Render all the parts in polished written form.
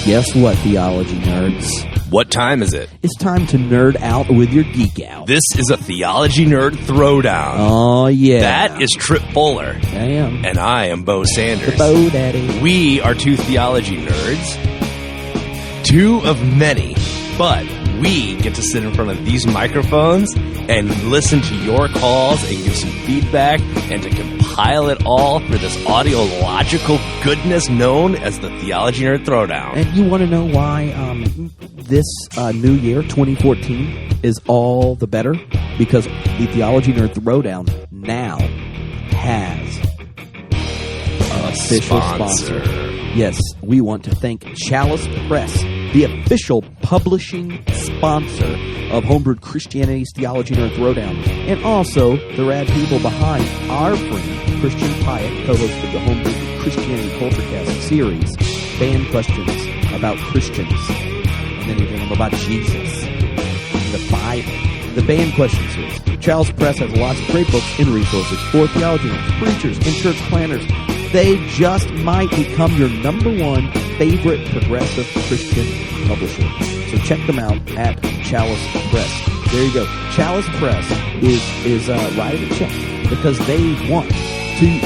Guess what, theology nerds? What time is it? It's time to nerd out with your geek out. This is a Theology Nerd Throwdown. Oh, yeah. That is Trip Fuller. I am. And I am Bo Sanders. The Bo Daddy. We are two theology nerds. Two of many. But we get to sit in front of these microphones and listen to your calls and give some feedback and to compile it all for this audiological goodness known as the Theology Nerd Throwdown. And you want to know why this new year, 2014, is all the better? Because the Theology Nerd Throwdown now has an official sponsor. Yes, we want to thank Chalice Press, the official publishing sponsor of Homebrewed Christianity's Theology Nerd Throwdown, and also the rad people behind our friend Christian Pyatt, co-host of the Homebrewed Christianity Culturecast series, Band Questions about Christians, and then even about Jesus, the Bible, the Band Questions series. Chalice Press has lots of great books and resources for theology nerds, preachers, and church planners. They just might become your number one favorite progressive Christian publisher. So check them out at Chalice Press. There you go. Chalice Press is writing a check because they want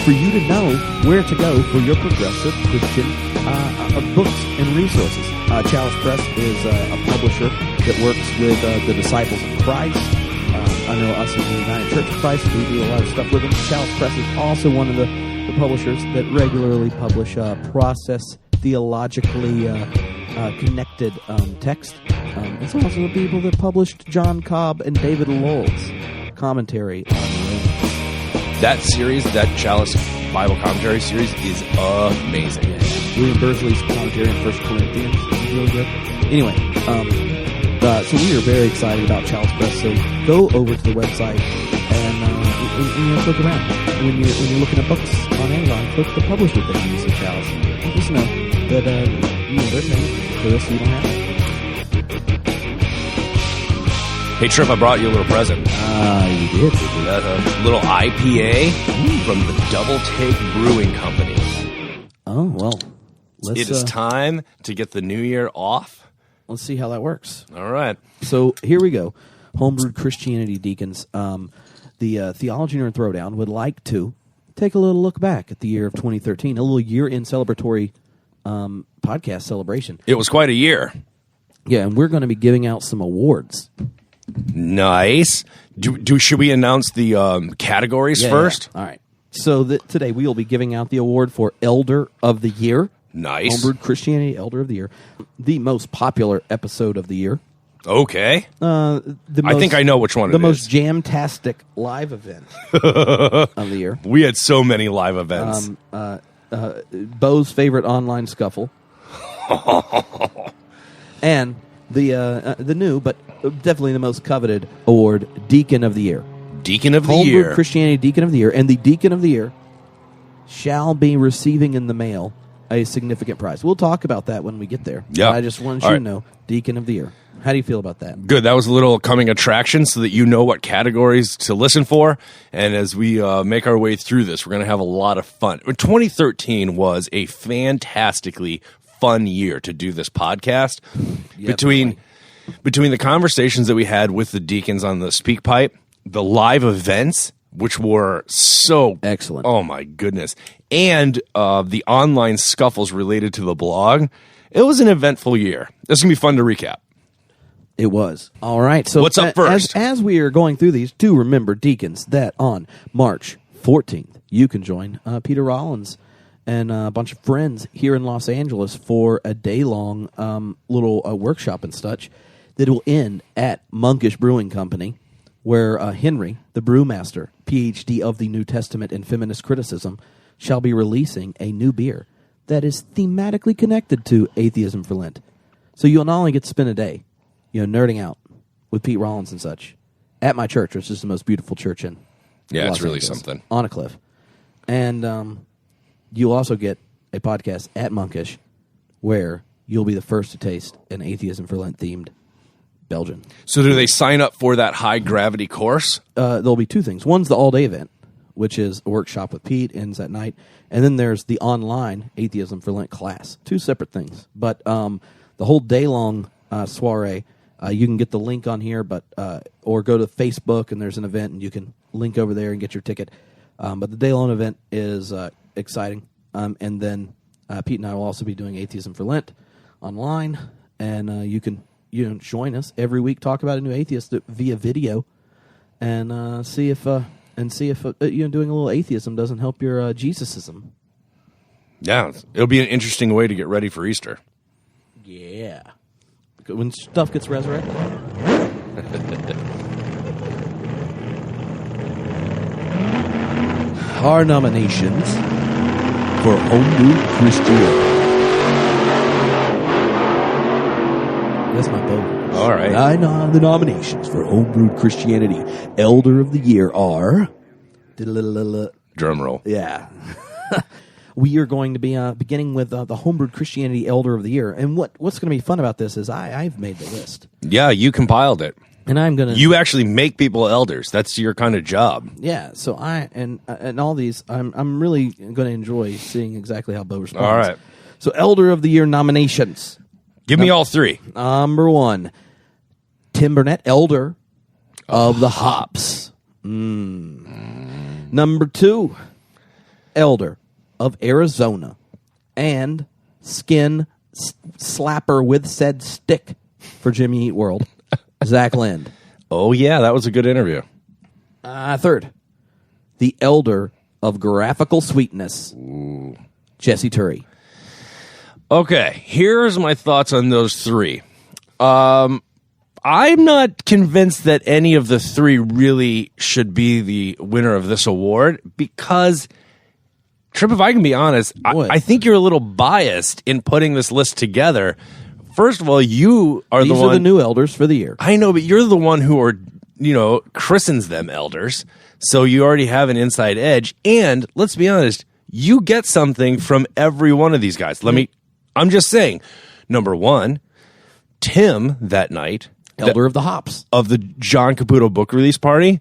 for you to know where to go for your progressive Christian books and resources. Chalice Press is a publisher that works with the Disciples of Christ. I know us in the United Church of Christ, we do a lot of stuff with them. Chalice Press is also one of the publishers that regularly publish process theologically connected text. It's also the people that published John Cobb and David Lowell's commentary on Romans. That series, that Chalice Bible commentary series, is amazing. Yeah. William Bursley's commentary on 1 Corinthians is really good. Anyway, so we are very excited about Chalice Press. So go over to the website and look around. When you're looking at books on Amazon, click the publisher thing and see Chalice. And just know that their name for this you don't have it. Hey Trip, I brought you a little present. You did. A little IPA from the Double Take Brewing Company. Oh, well. It is time to get the new year off. Let's see how that works. All right. So here we go. Homebrewed Christianity Deacons. The Theology Nerd Throwdown would like to take a little look back at the year of 2013, a little year-end celebratory podcast celebration. It was quite a year. Yeah, and we're going to be giving out some awards. Nice. Should we announce the categories first? Yeah. All right. So today we will be giving out the award for Elder of the Year. Nice. Homebrewed Christianity Elder of the Year. The most popular episode of the year. Okay. I think I know which one it is. The most jam-tastic live event of the year. We had so many live events. Bo's favorite online scuffle. And the new, but definitely the most coveted award, Deacon of the Year. Deacon of the Year. Homebrewed Christianity Deacon of the Year. And the Deacon of the Year shall be receiving in the mail a significant prize. We'll talk about that when we get there. Yeah. I just wanted you to know, Deacon of the Year. How do you feel about that? Good. That was a little coming attraction so that you know what categories to listen for. And as we make our way through this, we're going to have a lot of fun. 2013 was a fantastically fun year to do this podcast. Yep, between the conversations that we had with the deacons on the Speak Pipe, the live events, which were so excellent. Oh, my goodness. And the online scuffles related to the blog. It was an eventful year. This is going to be fun to recap. It was. All right. So what's up first? As we are going through these, do remember, deacons, that on March 14th, you can join Peter Rollins and a bunch of friends here in Los Angeles for a day-long little workshop and such that will end at Monkish Brewing Company, where Henry, the brewmaster, PhD of the New Testament and feminist criticism, shall be releasing a new beer that is thematically connected to Atheism for Lent. So you'll not only get to spend a day, nerding out with Pete Rollins and such at my church, which is the most beautiful church in Los it's really Angeles, something. on a cliff. And you'll also get a podcast at Monkish where you'll be the first to taste an Atheism for Lent themed Belgian. So do they sign up for that high gravity course? There'll be two things. One's the all-day event, which is a workshop with Pete, ends at night. And then there's the online Atheism for Lent class. 2 separate things. But the whole day-long soiree, you can get the link on here, but or go to Facebook, and there's an event, and you can link over there and get your ticket. But the day-long event is exciting. And then Pete and I will also be doing Atheism for Lent online, and you can join us every week, talk about a new atheist via video, and see if doing a little atheism doesn't help your Jesusism. Yeah, it'll be an interesting way to get ready for Easter. Yeah, when stuff gets resurrected. Our nominations for Homebrewed Christianity. That's my vote. All right. The nominations for Homebrewed Christianity Elder of the Year are... Drum roll. Yeah. We are going to be beginning with the Homebrewed Christianity Elder of the Year. And what's going to be fun about this is I've made the list. Yeah, you compiled it. And I'm going to... You actually make people elders. That's your kind of job. Yeah, so and all these, I'm really going to enjoy seeing exactly how Bo responds. All right. So Elder of the Year nominations. Give me all 3. Number 1, Tim Burnett, Elder of the Hops. Number 2, Elder of Arizona and Skin Slapper with Said Stick for Jimmy Eat World, Zach Lind. Oh, yeah, that was a good interview. 3rd, the Elder of Graphical Sweetness, Jesse Turry. Okay, here's my thoughts on those 3. I'm not convinced that any of the 3 really should be the winner of this award because, Trip, if I can be honest, I think you're a little biased in putting this list together. First of all, you are These the one... are the new elders for the year. I know, but you're the one who christens them elders, so you already have an inside edge. And let's be honest, you get something from every one of these guys. I'm just saying, number 1, Tim that night, Elder of the Hops, of the John Caputo book release party.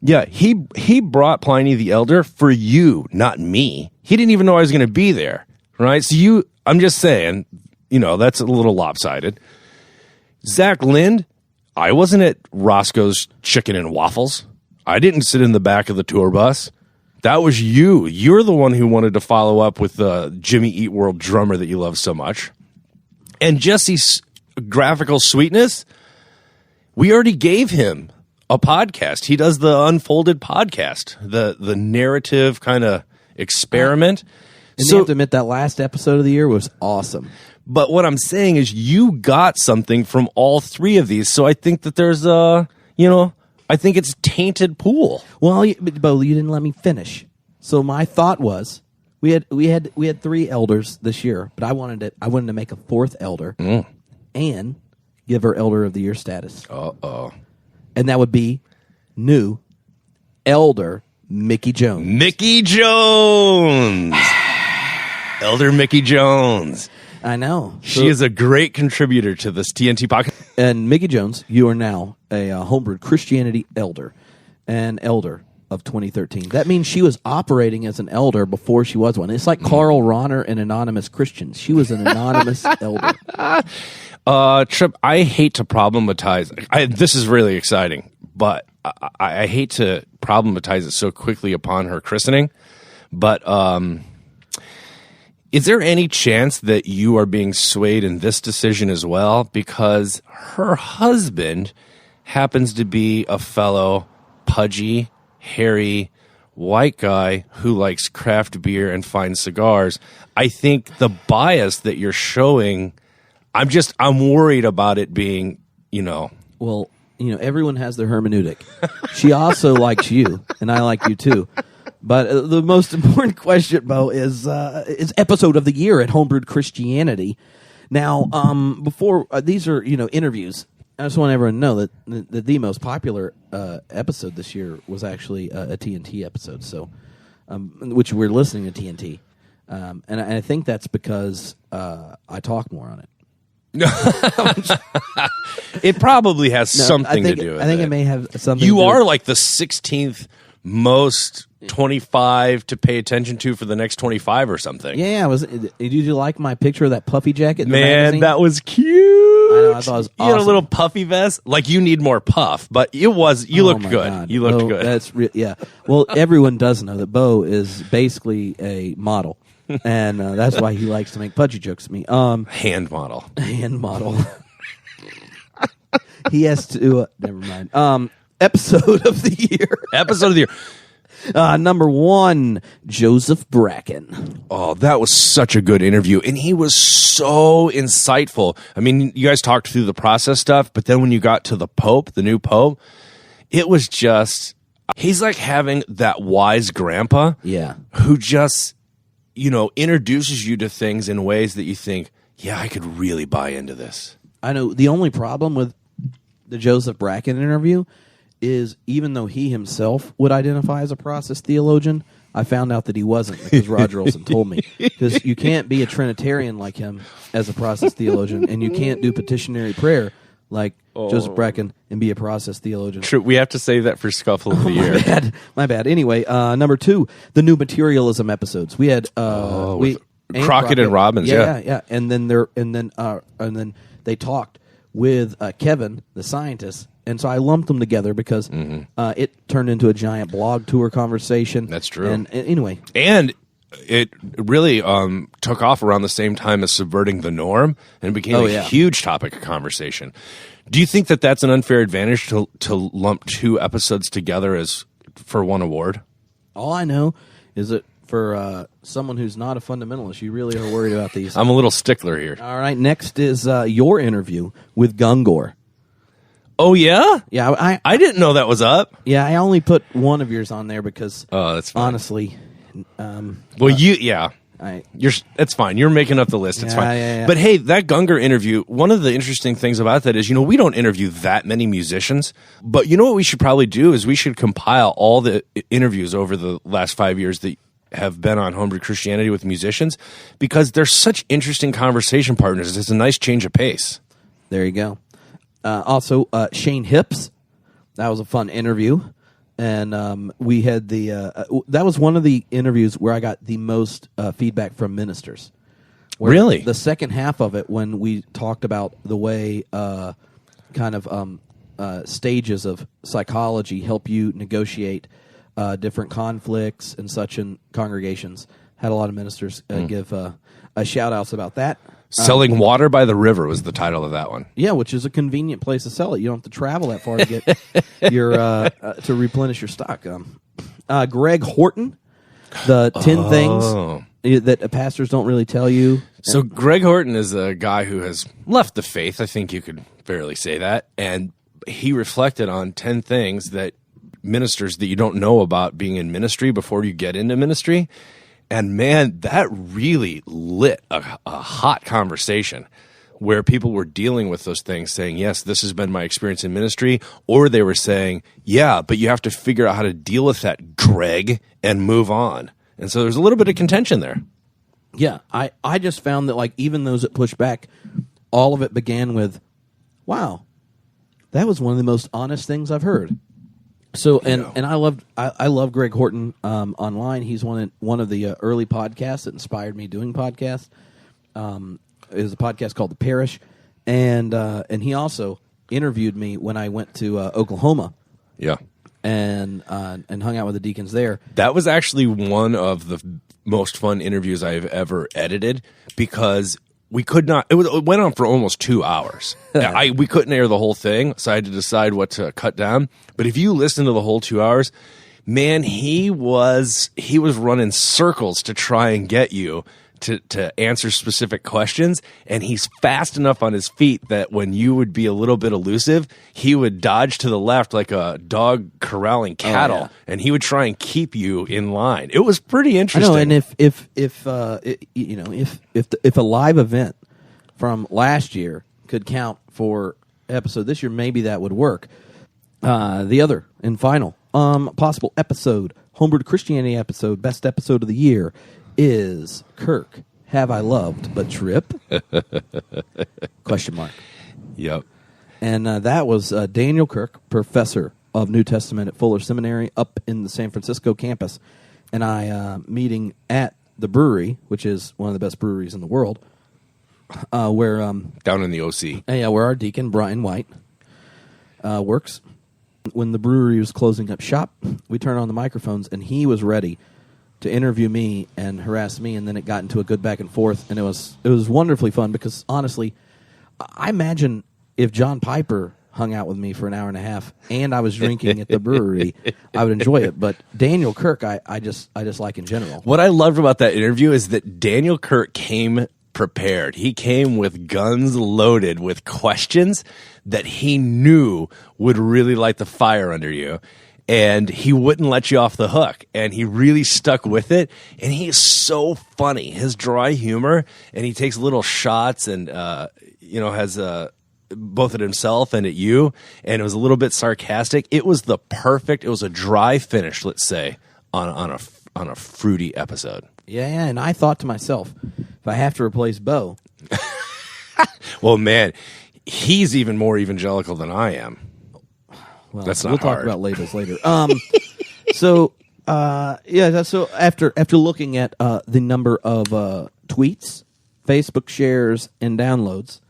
Yeah, he brought Pliny the Elder for you, not me. He didn't even know I was going to be there, right? So I'm just saying, that's a little lopsided. Zach Lind, I wasn't at Roscoe's Chicken and Waffles. I didn't sit in the back of the tour bus. That was you. You're the one who wanted to follow up with the Jimmy Eat World drummer that you love so much. And Jesse's graphical sweetness, we already gave him a podcast. He does the Unfolded podcast, the narrative kind of experiment. And you have to admit that last episode of the year was awesome. But what I'm saying is you got something from all 3 of these. So I think that there's I think it's tainted pool. Well, Bo, you didn't let me finish. So my thought was, we had 3 elders this year, but I wanted to make a 4th elder and give her Elder of the Year status. And that would be new Elder Mickey Jones. Mickey Jones, Elder Mickey Jones. I know. She is a great contributor to this TNT podcast. And Mickey Jones, you are now a Homebrewed Christianity elder, an elder of 2013. That means she was operating as an elder before she was one. It's like Carl Ronner and Anonymous Christians. She was an anonymous elder. Trip, I hate to problematize. This is really exciting, but I hate to problematize it so quickly upon her christening. But is there any chance that you are being swayed in this decision as well? Because her husband happens to be a fellow pudgy, hairy, white guy who likes craft beer and fine cigars. I think the bias that you're showing, I'm worried about it being, Well, everyone has their hermeneutic. She also likes you, and I like you too. But the most important question, Bo, is episode of the year at Homebrewed Christianity. Now, before these are interviews, I just want everyone to know that the most popular episode this year was actually a TNT episode. So, which we're listening to TNT, and I think that's because I talk more on it. It probably has something to do with it. I think it may have something. You are like the 16th most 25 to pay attention to for the next 25 or something. Yeah, did you like my picture of that puffy jacket in the Man, magazine? that was cute. I know, I thought it was awesome. You had a little puffy vest. Like, you need more puff, but you looked good. God. You looked Bo, good. Yeah. Well, everyone does know that Bo is basically a model, and that's why he likes to make pudgy jokes to me. Hand model. Hand model. He has to. Never mind. Episode of the year. Episode of the year. Number 1, Joseph Bracken. Oh, that was such a good interview. And he was so insightful. I mean, you guys talked through the process stuff, but then when you got to the Pope, the new Pope, it was just, he's like having that wise grandpa who just, introduces you to things in ways that you think, yeah, I could really buy into this. I know the only problem with the Joseph Bracken interview is even though he himself would identify as a process theologian, I found out that he wasn't because Roger Olson told me. Because you can't be a Trinitarian like him as a process theologian, and you can't do petitionary prayer like Joseph Bracken and be a process theologian. True, we have to save that for Scuffle of the Year. My bad. Anyway, number 2, the new materialism episodes. We had Crockett and Robbins. Yeah. And then they talked with Kevin, the scientist. And so I lumped them together because it turned into a giant blog tour conversation. That's true. And anyway. And it really took off around the same time as Subverting the Norm and became a huge topic of conversation. Do you think that that's an unfair advantage to lump 2 episodes together as for one award? All I know is that for someone who's not a fundamentalist, you really are worried about these. I'm a little stickler here. All right. Next is your interview with Gungor. Oh, yeah? Yeah, I didn't know that was up. Yeah, I only put one of yours on there because, that's fine. Honestly, it's fine. You're making up the list. It's fine. Yeah. But hey, that Gungor interview, one of the interesting things about that is, we don't interview that many musicians, but you know what we should probably do is we should compile all the interviews over the last 5 years that have been on Homebrewed Christianity with musicians, because they're such interesting conversation partners. It's a nice change of pace. There you go. Also, Shane Hips. That was a fun interview. And we had that was one of the interviews where I got the most feedback from ministers. Really? The second half of it, when we talked about the way stages of psychology help you negotiate different conflicts and such in congregations, had a lot of ministers give shout-outs about that. Selling Water by the River was the title of that one. Yeah, which is a convenient place to sell it. You don't have to travel that far to get your to replenish your stock. Greg Horton, the 10 things that pastors don't really tell you. So Greg Horton is a guy who has left the faith. I think you could fairly say that. And he reflected on 10 things that ministers that you don't know about being in ministry before you get into ministry. And man, that really lit a hot conversation where people were dealing with those things, saying, yes, this has been my experience in ministry, or they were saying, yeah, but you have to figure out how to deal with that, Greg, and move on. And so there's a little bit of contention there. Yeah, I just found that, like, even those that pushed back, all of it began with, wow, that was one of the most honest things I've heard. So and I love Greg Horton online. He's one of the early podcasts that inspired me doing podcasts. It was a podcast called The Parish, and he also interviewed me when I went to Oklahoma. Yeah, and hung out with the deacons there. That was actually one of the most fun interviews I've ever edited because we could not. It went on for almost 2 hours. We couldn't air the whole thing, so I had to decide what to cut down. But if you listen to the whole 2 hours, man, he was running circles to try and get you to answer specific questions, and he's fast enough on his feet that when you would be a little bit elusive, he would dodge to the left like a dog corralling cattle, and he would try and keep you in line. It was pretty interesting. I know, and if a live event from last year could count for episode this year, maybe that would work. The other and final possible episode, Homebrewed Christianity episode, best episode of the year, is Kirk, have I loved but Trip? Question mark. Yep. And that was Daniel Kirk, professor of New Testament at Fuller Seminary up in the San Francisco campus, and I meeting at the brewery, which is one of the best breweries in the world, where down in the OC. Where our deacon Brian White works. When the brewery was closing up shop, we turned on the microphones, and he was ready to interview me and harass me, and then it got into a good back and forth, and it was wonderfully fun because, honestly, I imagine if John Piper hung out with me for an hour and a half and I was drinking at the brewery, I would enjoy it. But Daniel Kirk, I just like in general. What I loved about that interview is that Daniel Kirk came prepared. He came with guns loaded with questions that he knew would really light the fire under you. And he wouldn't let you off the hook. And he really stuck with it. And he is so funny. His dry humor, and he takes little shots and, has both at himself and at you. And it was a little bit sarcastic. It was a dry finish, let's say, on a fruity episode. Yeah, and I thought to myself, if I have to replace Bo. Well, man, he's even more evangelical than I am. Well, that's not we'll hard. talk about labels later. So after looking at the number of tweets, Facebook shares, and downloads,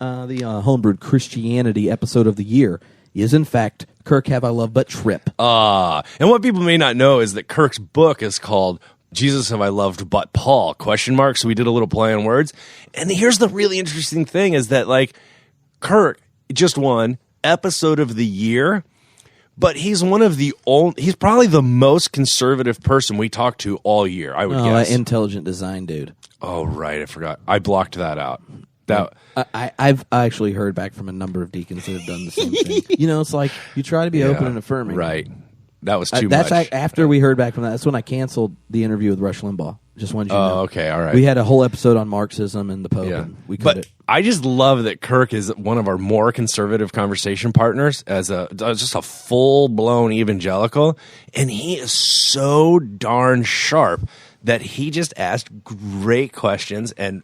the Homebrewed Christianity episode of the year is, in fact, Kirk Have I Loved But Trip. And what people may not know is that Kirk's book is called Jesus Have I Loved But Paul, ? So we did a little play on words. And here's the really interesting thing is that, like, Kirk just won episode of the year, but he's he's probably the most conservative person we talked to all year, I would guess. Intelligent design dude. Oh, right. I forgot. I blocked that out. I've actually heard back from a number of deacons that have done the same thing. It's like you try to be open and affirming. Right. That was too much. After we heard back from that. That's when I canceled the interview with Rush Limbaugh. Just wanted you to know. Oh, okay. All right. We had a whole episode on Marxism and the Pope. Yeah. And we but I just love that Kirk is one of our more conservative conversation partners as just a full-blown evangelical. And he is so darn sharp that he just asked great questions and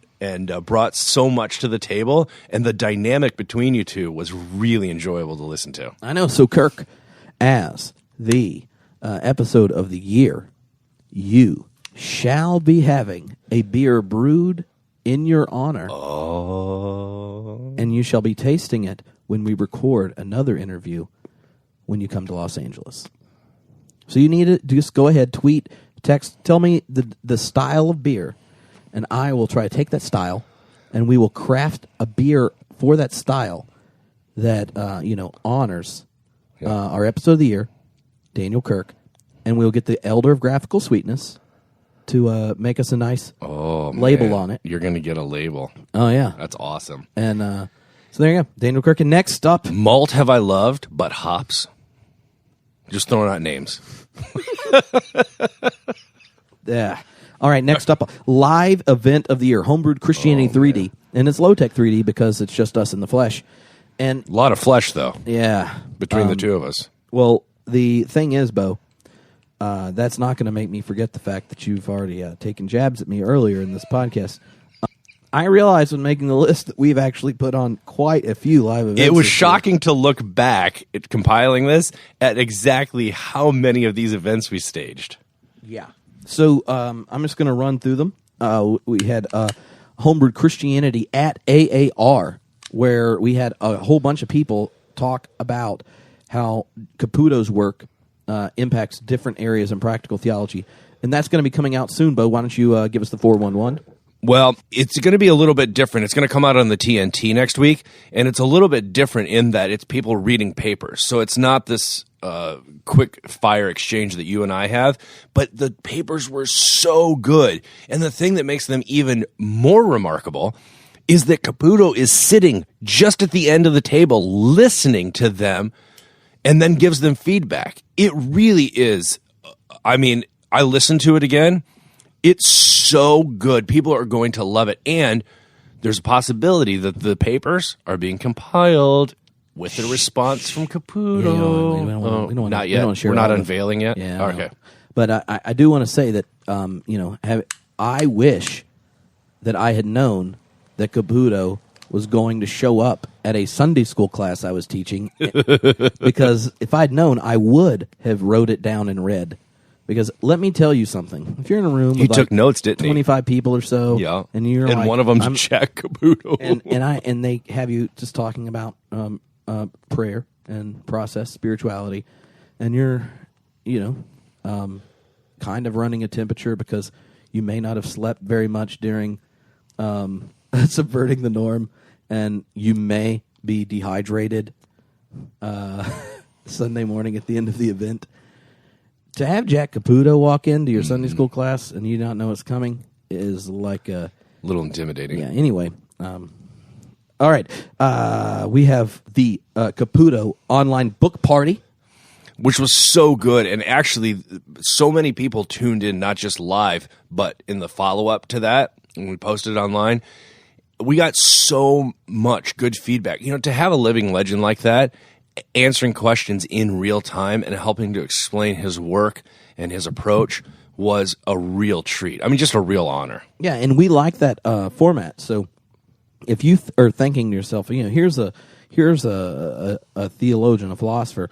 brought so much to the table. And the dynamic between you two was really enjoyable to listen to. I know. So, Kirk, as the episode of the year, you shall be having a beer brewed in your honor. Oh. And you shall be tasting it when we record another interview when you come to Los Angeles. So you need to just go ahead, tweet, text, tell me the style of beer, and I will try to take that style, and we will craft a beer for that style that honors our episode of the year, Daniel Kirk, and we'll get the Elder of Graphical Sweetness to make us a nice label on it. You're going to get a label. Oh, yeah. That's awesome. And so there you go. Daniel Kirk. And next up, Malt Have I Loved But Hops. Just throwing out names. Yeah. All right, next up, live event of the year, Homebrewed Christianity 3D. Man. And it's low-tech 3D because it's just us in the flesh. And a lot of flesh, though. Yeah. Between the two of us. Well, the thing is, Bo, that's not going to make me forget the fact that you've already taken jabs at me earlier in this podcast. I realized when making the list that we've actually put on quite a few live events. It was shocking to look back at compiling this at exactly how many of these events we staged. Yeah. So I'm just going to run through them. We had Homebrewed Christianity at AAR, where we had a whole bunch of people talk about how Caputo's work impacts different areas in practical theology. And that's going to be coming out soon, Bo. Why don't you give us the 411? Well, it's going to be a little bit different. It's going to come out on the TNT next week, and it's a little bit different in that it's people reading papers. So it's not this quick fire exchange that you and I have, but the papers were so good. And the thing that makes them even more remarkable is that Caputo is sitting just at the end of the table listening to them and then gives them feedback. It really is. I mean, I listened to it again. It's so good. People are going to love it. And there's a possibility that the papers are being compiled with the response from Caputo. We don't not yet. We're not unveiling yet? Yeah, okay. No. But I do want to say that, I wish that I had known that Caputo was going to show up at a Sunday school class I was teaching because if I'd known, I would have wrote it down in red. Because let me tell you something. If you're in a room with took notes, didn't 25 people or so, Yeah. and you're and like, one of them's Jack Caputo. and they have you just talking about prayer and process, spirituality, and you're, kind of running a temperature because you may not have slept very much during subverting the norm, and you may be dehydrated Sunday morning at the end of the event. To have Jack Caputo walk into your Sunday school class and you not know it's coming is like a little intimidating. Yeah. Anyway, all right. We have the Caputo online book party, which was so good, and actually, so many people tuned in, not just live, but in the follow up to that, when we posted it online. We got so much good feedback. To have a living legend like that, answering questions in real time and helping to explain his work and his approach was a real treat. I mean, just a real honor. Yeah, and we like that format. So if you are thinking to yourself, here's a theologian, a philosopher,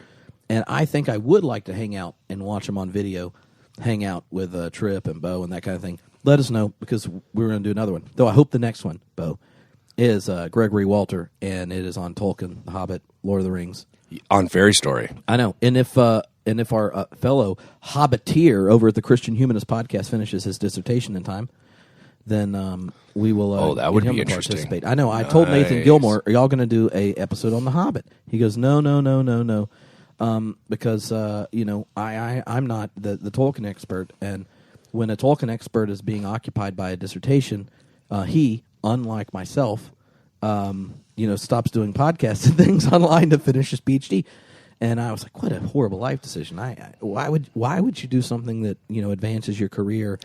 and I think I would like to hang out and watch him on video, hang out with Tripp and Bo and that kind of thing, let us know, because we're going to do another one. Though I hope the next one, Bo, is Gregory Walter, and it is on Tolkien, The Hobbit, Lord of the Rings. On Fairy Story. I know. And if our fellow Hobbiteer over at the Christian Humanist Podcast finishes his dissertation in time, then we will that would get him be to interesting. participate. I know. I told Nathan Gilmore, are y'all going to do a episode on The Hobbit? He goes, no. Because, I'm not the Tolkien expert, and when a Tolkien expert is being occupied by a dissertation, he, unlike myself, stops doing podcasts and things online to finish his PhD. And I was like, what a horrible life decision. Why would you do something that, advances your career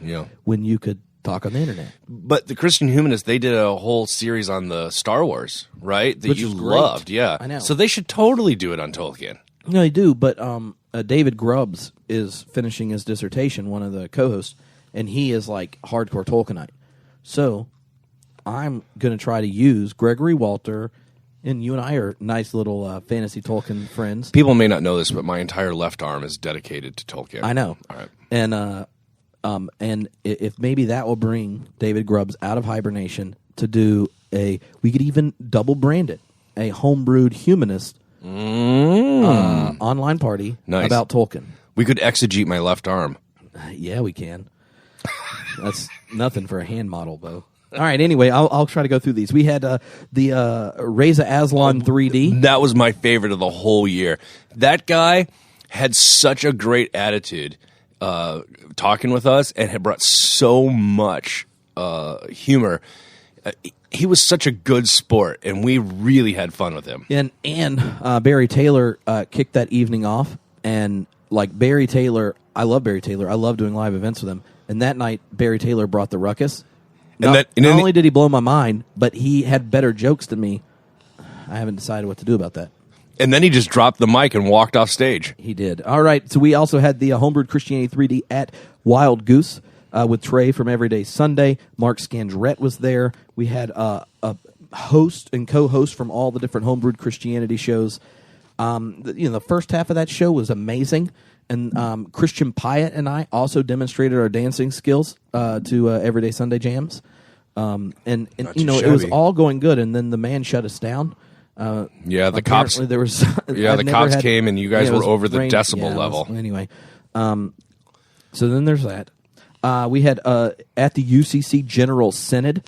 when you could talk on the internet? But the Christian Humanists, they did a whole series on the Star Wars, right? That Which you is great. loved. Yeah. I know. So they should totally do it on Tolkien. No, they do, but David Grubbs is finishing his dissertation, one of the co-hosts, and he is like hardcore Tolkienite. So I'm going to try to use Gregory Walter, and you and I are nice little fantasy Tolkien friends. People may not know this, but my entire left arm is dedicated to Tolkien. I know. All right. And if maybe that will bring David Grubbs out of hibernation to do we could even double brand it, a Homebrewed Humanist online party about Tolkien. We could exegete my left arm. Yeah, we can. That's nothing for a hand model, Bo. All right, anyway, I'll try to go through these. We had the Reza Aslan 3D. That was my favorite of the whole year. That guy had such a great attitude talking with us and had brought so much humor. He was such a good sport, and we really had fun with him. And Barry Taylor kicked that evening off, and like Barry Taylor, I love Barry Taylor. I love doing live events with him. And that night, Barry Taylor brought the ruckus. Not only did he blow my mind, but he had better jokes than me. I haven't decided what to do about that. And then he just dropped the mic and walked off stage. He did. All right, so we also had the Homebrewed Christianity 3D at Wild Goose with Trey from Everyday Sunday. Mark Scandrette was there. We had a host and co-host from all the different Homebrewed Christianity shows. The first half of that show was amazing. And Christian Pyatt and I also demonstrated our dancing skills to Everyday Sunday Jams. It was all going good, and then the man shut us down. The cops. There was. The cops came, and you guys were over the decibel level. Anyway, so then there's that. We had at the UCC General Synod.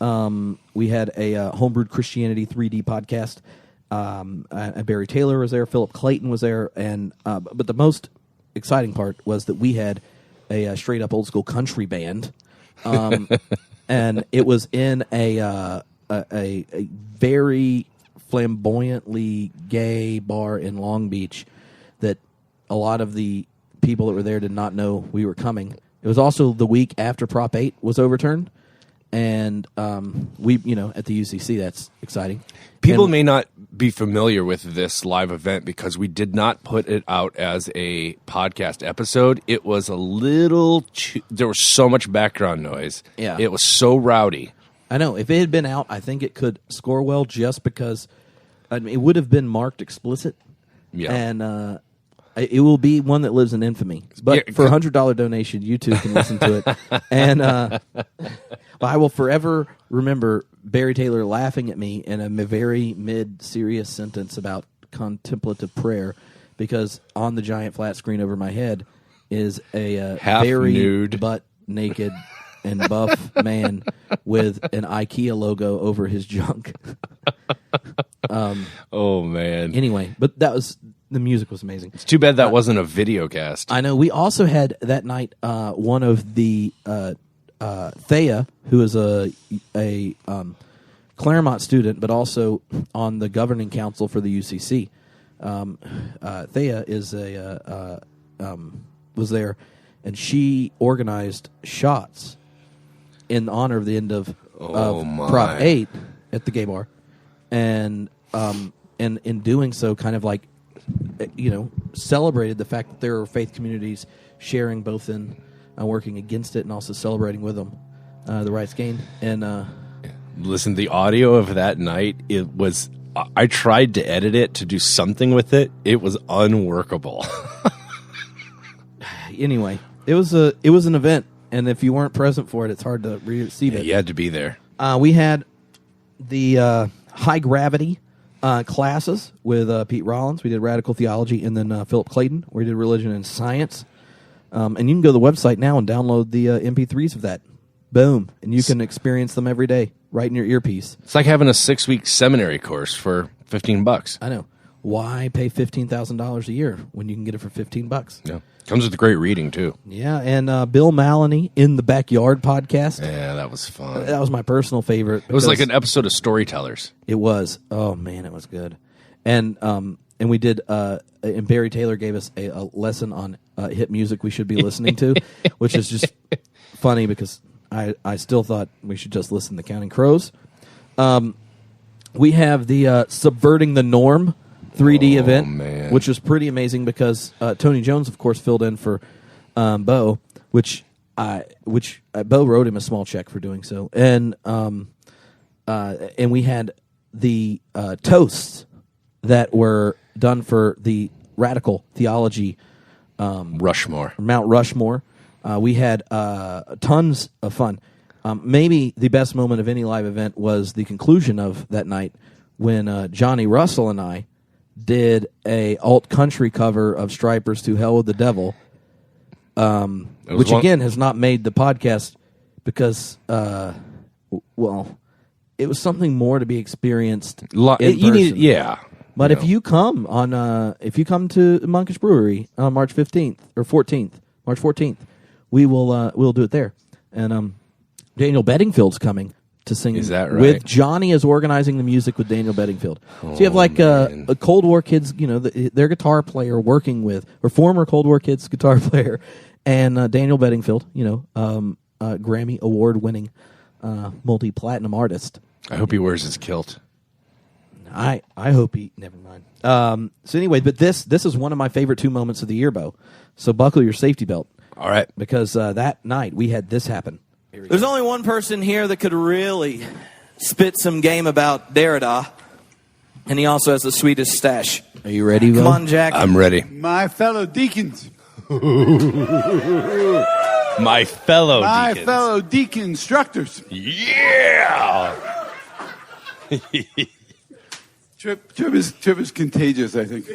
We had a Homebrewed Christianity 3D podcast. Barry Taylor was there. Philip Clayton was there, and but the most exciting part was that we had a straight up old school country band, and it was in a very flamboyantly gay bar in Long Beach that a lot of the people that were there did not know we were coming. It was also the week after Prop 8 was overturned, and we, at the UCC, that's exciting. People may not be familiar with this live event because we did not put it out as a podcast episode. It was a little there was so much background noise. Yeah. It was so rowdy. I know. If it had been out, I think it could score well just because it would have been marked explicit. Yeah. And it will be one that lives in infamy. But for a $100 donation, you two can listen to it. And I will forever remember Barry Taylor laughing at me in a very mid-serious sentence about contemplative prayer because on the giant flat screen over my head is a very nude, butt-naked and buff man with an IKEA logo over his junk. Oh, man. Anyway, but the music was amazing. It's too bad that wasn't a video cast. I know. We also had that night one of the Thea, who is a Claremont student, but also on the governing council for the UCC. Thea is was there, and she organized shots in honor of the end of Prop 8 at the gay bar, and in doing so, kind of like, celebrated the fact that there are faith communities sharing both in working against it and also celebrating with them the rights gained. And listen, the audio of that night, I tried to edit it to do something with it. It was unworkable. Anyway, it was an event, and if you weren't present for it, it's hard to receive it. You had to be there. We had the high gravity classes with Pete Rollins. We did radical theology, and then Philip Clayton, where he did religion and science. And you can go to the website now and download the MP3s of that. Boom. And you can experience them every day right in your earpiece. It's like having a 6-week seminary course for $15. I know. Why pay $15,000 a year when you can get it for $15? Yeah. Comes with great reading, too. Yeah, and Bill Maloney in the Backyard podcast. Yeah, that was fun. That was my personal favorite. It was like an episode of Storytellers. It was. Oh, man, it was good. And we did, and Barry Taylor gave us a lesson on hit music we should be listening to, which is just funny because I still thought we should just listen to Counting Crows. We have the Subverting the Norm 3D event, man, which was pretty amazing because Tony Jones, of course, filled in for Bo, which Bo wrote him a small check for doing so, and we had the toasts that were done for the radical theology Rushmore, Mount Rushmore. We had tons of fun. Maybe the best moment of any live event was the conclusion of that night when Johnny Russell and I did a alt country cover of Stryper's "To Hell with the Devil," which again has not made the podcast because, it was something more to be experienced in person. But if you come to Monkish Brewery on March 15th or 14th, we'll do it there. And Daniel Bedingfield's coming to sing. Is that right? With Johnny is organizing the music with Daniel Bedingfield. So you have like a Cold War Kids, their guitar player working with, or former Cold War Kids guitar player, and Daniel Bedingfield, Grammy award-winning multi-platinum artist. I hope he wears his kilt. I hope he. Never mind. So anyway, but this is one of my favorite 2 moments of the year, Bo. So buckle your safety belt. All right, because that night we had this happen. There's only one person here that could really spit some game about Derrida, and he also has the sweetest stash. Are you ready, Bo? Come on, Jack. I'm ready. My fellow deacons. My fellow deacon instructors. Yeah. Trip is contagious, I think.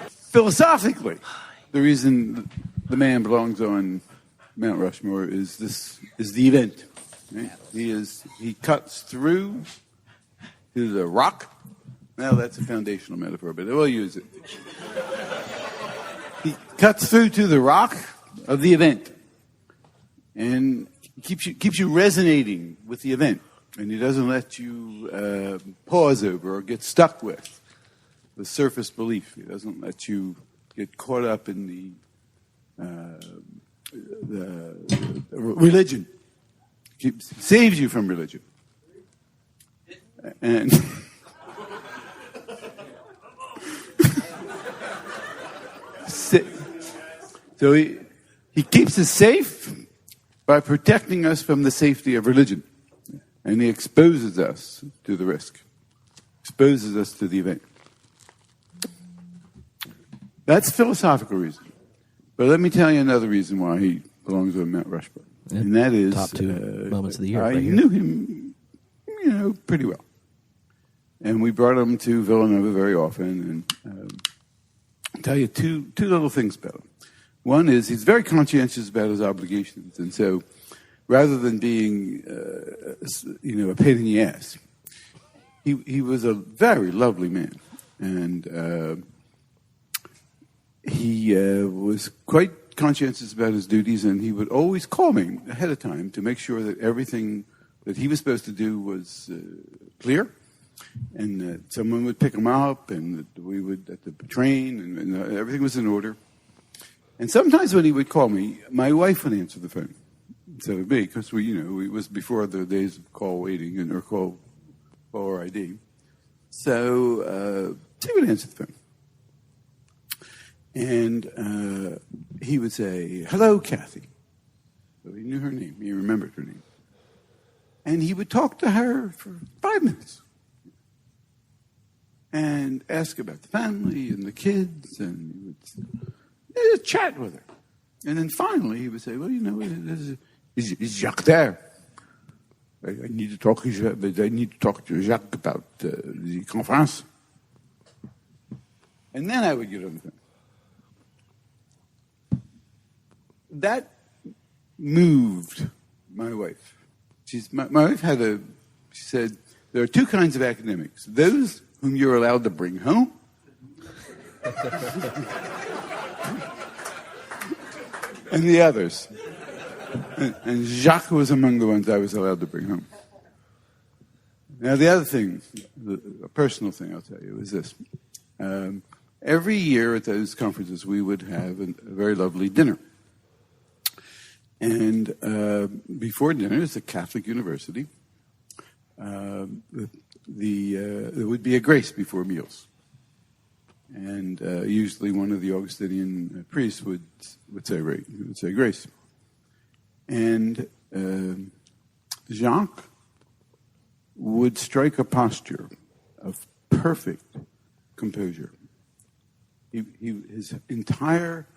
Philosophically, the reason the man belongs on Mount Rushmore is the event. Right? He cuts through to the rock. Well, that's a foundational metaphor, but we'll use it. He cuts through to the rock of the event, and keeps you resonating with the event, and he doesn't let you pause over or get stuck with the surface belief. He doesn't let you get caught up in the religion. Saves you from religion. And so he keeps us safe by protecting us from the safety of religion. And he exposes us to the risk, exposes us to the event. That's a philosophical reason. But let me tell you another reason why he belongs on Mount Rushmore. Yeah. And that is... Top 2 moments of the year. I right here. knew him, pretty well. And we brought him to Villanova very often. And I'll tell you two little things about him. One is he's very conscientious about his obligations. And so rather than being, a pain in the ass, he was a very lovely man. And he was quite conscientious about his duties, and he would always call me ahead of time to make sure that everything that he was supposed to do was clear, and that someone would pick him up, and that we would at the train, and everything was in order. And sometimes when he would call me, my wife would answer the phone instead of me, because it was before the days of call waiting or caller ID. So he would answer the phone. And he would say, "Hello, Kathy." So he knew her name. He remembered her name. And he would talk to her for 5 minutes and ask about the family and the kids, and he would chat with her. And then finally he would say, "Well, is Jacques there? I need to talk to Jacques about the conference." And then I would get on the phone. That moved my wife. My wife she said, there are two kinds of academics. Those whom you're allowed to bring home, and the others. And Jacques was among the ones I was allowed to bring home. Now, the other thing, a personal thing I'll tell you, is this. Every year at those conferences, we would have a very lovely dinner. And before dinner, it's a Catholic university. There would be a grace before meals. And usually one of the Augustinian priests would say grace. And Jacques would strike a posture of perfect composure. His entire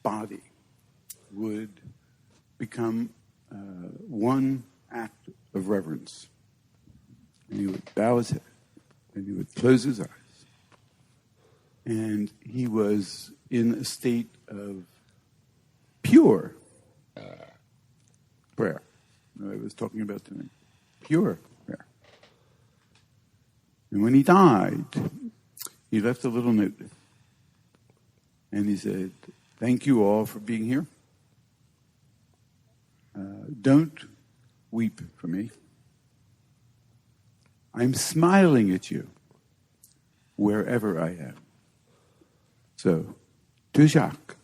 body would become one act of reverence. And he would bow his head, and he would close his eyes. And he was in a state of pure prayer. I was talking about tonight. Pure prayer. And when he died, he left a little note. And he said, "Thank you all for being here. Don't weep for me. I'm smiling at you wherever I am." So, to Jacques,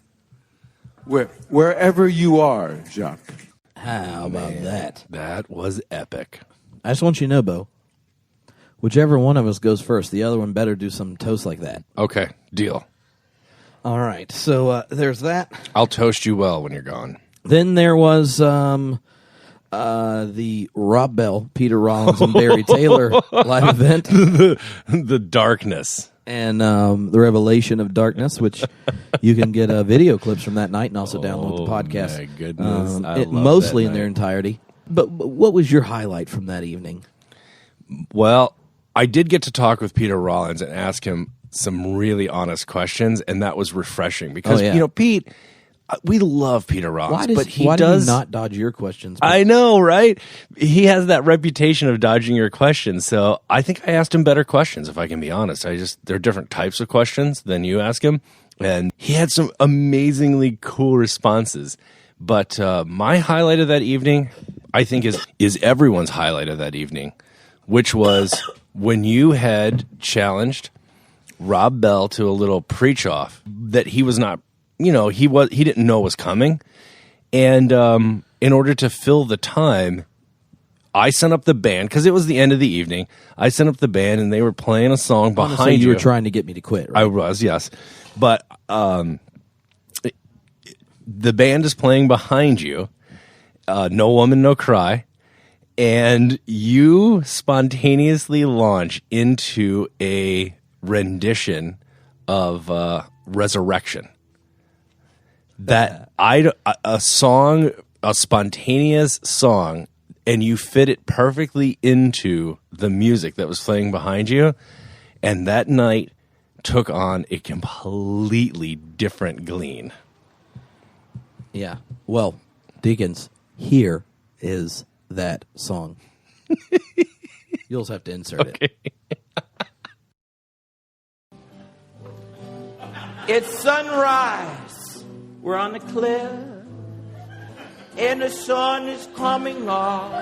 wherever you are, Jacques. How about that? That was epic. I just want you to know, Bo, whichever one of us goes first, the other one better do some toast like that. Okay, deal. All right, so there's that. I'll toast you well when you're gone. Then there was the Rob Bell, Peter Rollins, and Barry Taylor live event. The darkness. And the Revelation of Darkness, which you can get video clips from that night and also download the podcast. My goodness. I love mostly that in their night. entirety. But what was your highlight from that evening? Well, I did get to talk with Peter Rollins and ask him some really honest questions, and that was refreshing because, Pete, we love Peter Rollins, why does he not dodge your questions? I know, right? He has that reputation of dodging your questions, so I think I asked him better questions, if I can be honest. There are different types of questions than you ask him, and he had some amazingly cool responses. But my highlight of that evening, I think, is everyone's highlight of that evening, which was when you had challenged Rob Bell to a little preach-off that he was not, he didn't know was coming. And in order to fill the time, I sent up the band, because it was the end of the evening. I sent up the band, and they were playing a song behind you. You were trying to get me to quit, right? I was, yes. But the band is playing behind you, No Woman, No Cry, And you spontaneously launch into a rendition of Resurrection. A spontaneous song, and you fit it perfectly into the music that was playing behind you. And that night took on a completely different gleam. Yeah. Well, Deacons, here is that song. You'll just have to insert it. It's sunrise. We're on the cliff, and the sun is coming up.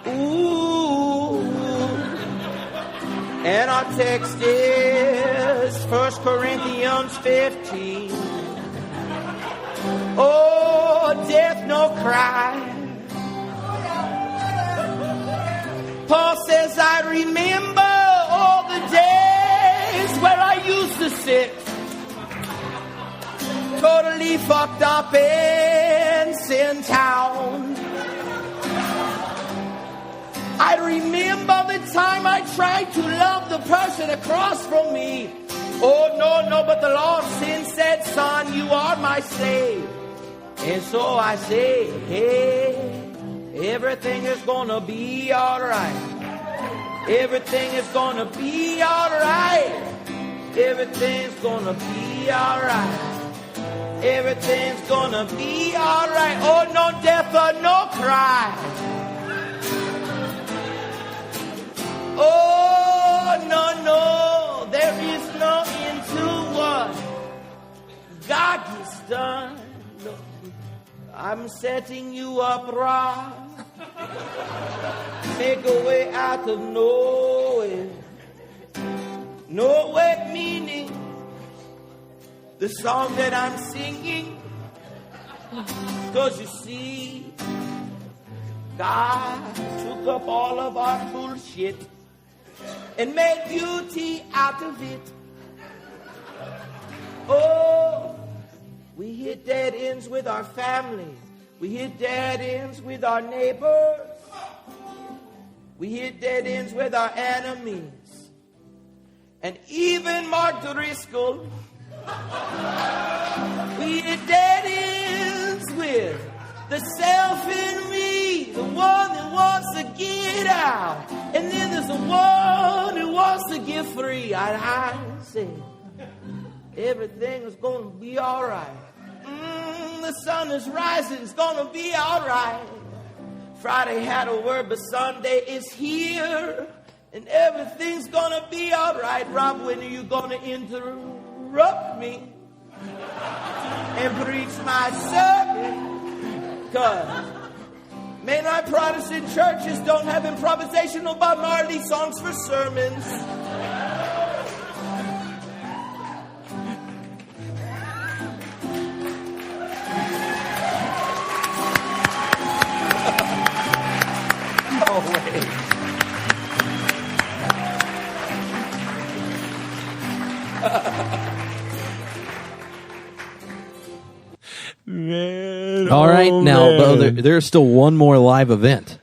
Ooh. And our text is 1 Corinthians 15. Oh, death no cry. Paul says, I remember all the days where I used to sit totally fucked up in Sin Town. I remember the time I tried to love the person across from me. Oh, no, but the law of sin said, son, you are my slave. And so I say, hey, everything is gonna be alright. Everything is gonna be alright. Everything's gonna be alright. Everything's gonna be alright. Oh, no death or no cry. Oh, no, there is no end to what God has done. No, I'm setting you up right. Make a way out of nowhere. Nowhere meaning the song that I'm singing. 'Cause you see, God took up all of our bullshit and made beauty out of it. Oh, we hit dead ends with our family. We hit dead ends with our neighbors. We hit dead ends with our enemies. And even Mark Driscoll, we hit dead ends with the self in me, the one that wants to get out. And then there's the one who wants to get free. I say, everything is going to be all right. The sun is rising, it's going to be all right. Friday had a word, but Sunday is here. And everything's going to be all right. Rob, when are you going to interrupt me and preach my sermon? Because mainline Protestant churches don't have improvisational Bob Marley songs for sermons. No way. Man, All right, now man. there's still one more live event.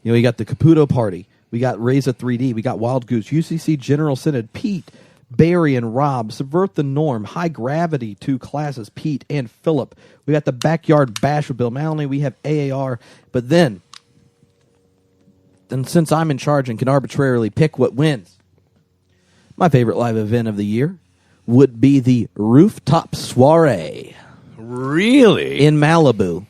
You know, we got the Caputo Party, we got Raise a 3D, we got Wild Goose, UCC General Synod, Pete, Barry, and Rob, Subvert the Norm, High Gravity, 2 classes, Pete and Philip. We got the Backyard Bash with Bill Maloney. We have AAR, but then, and since I'm in charge and can arbitrarily pick what wins, my favorite live event of the year would be the Rooftop Soiree. Really? In Malibu.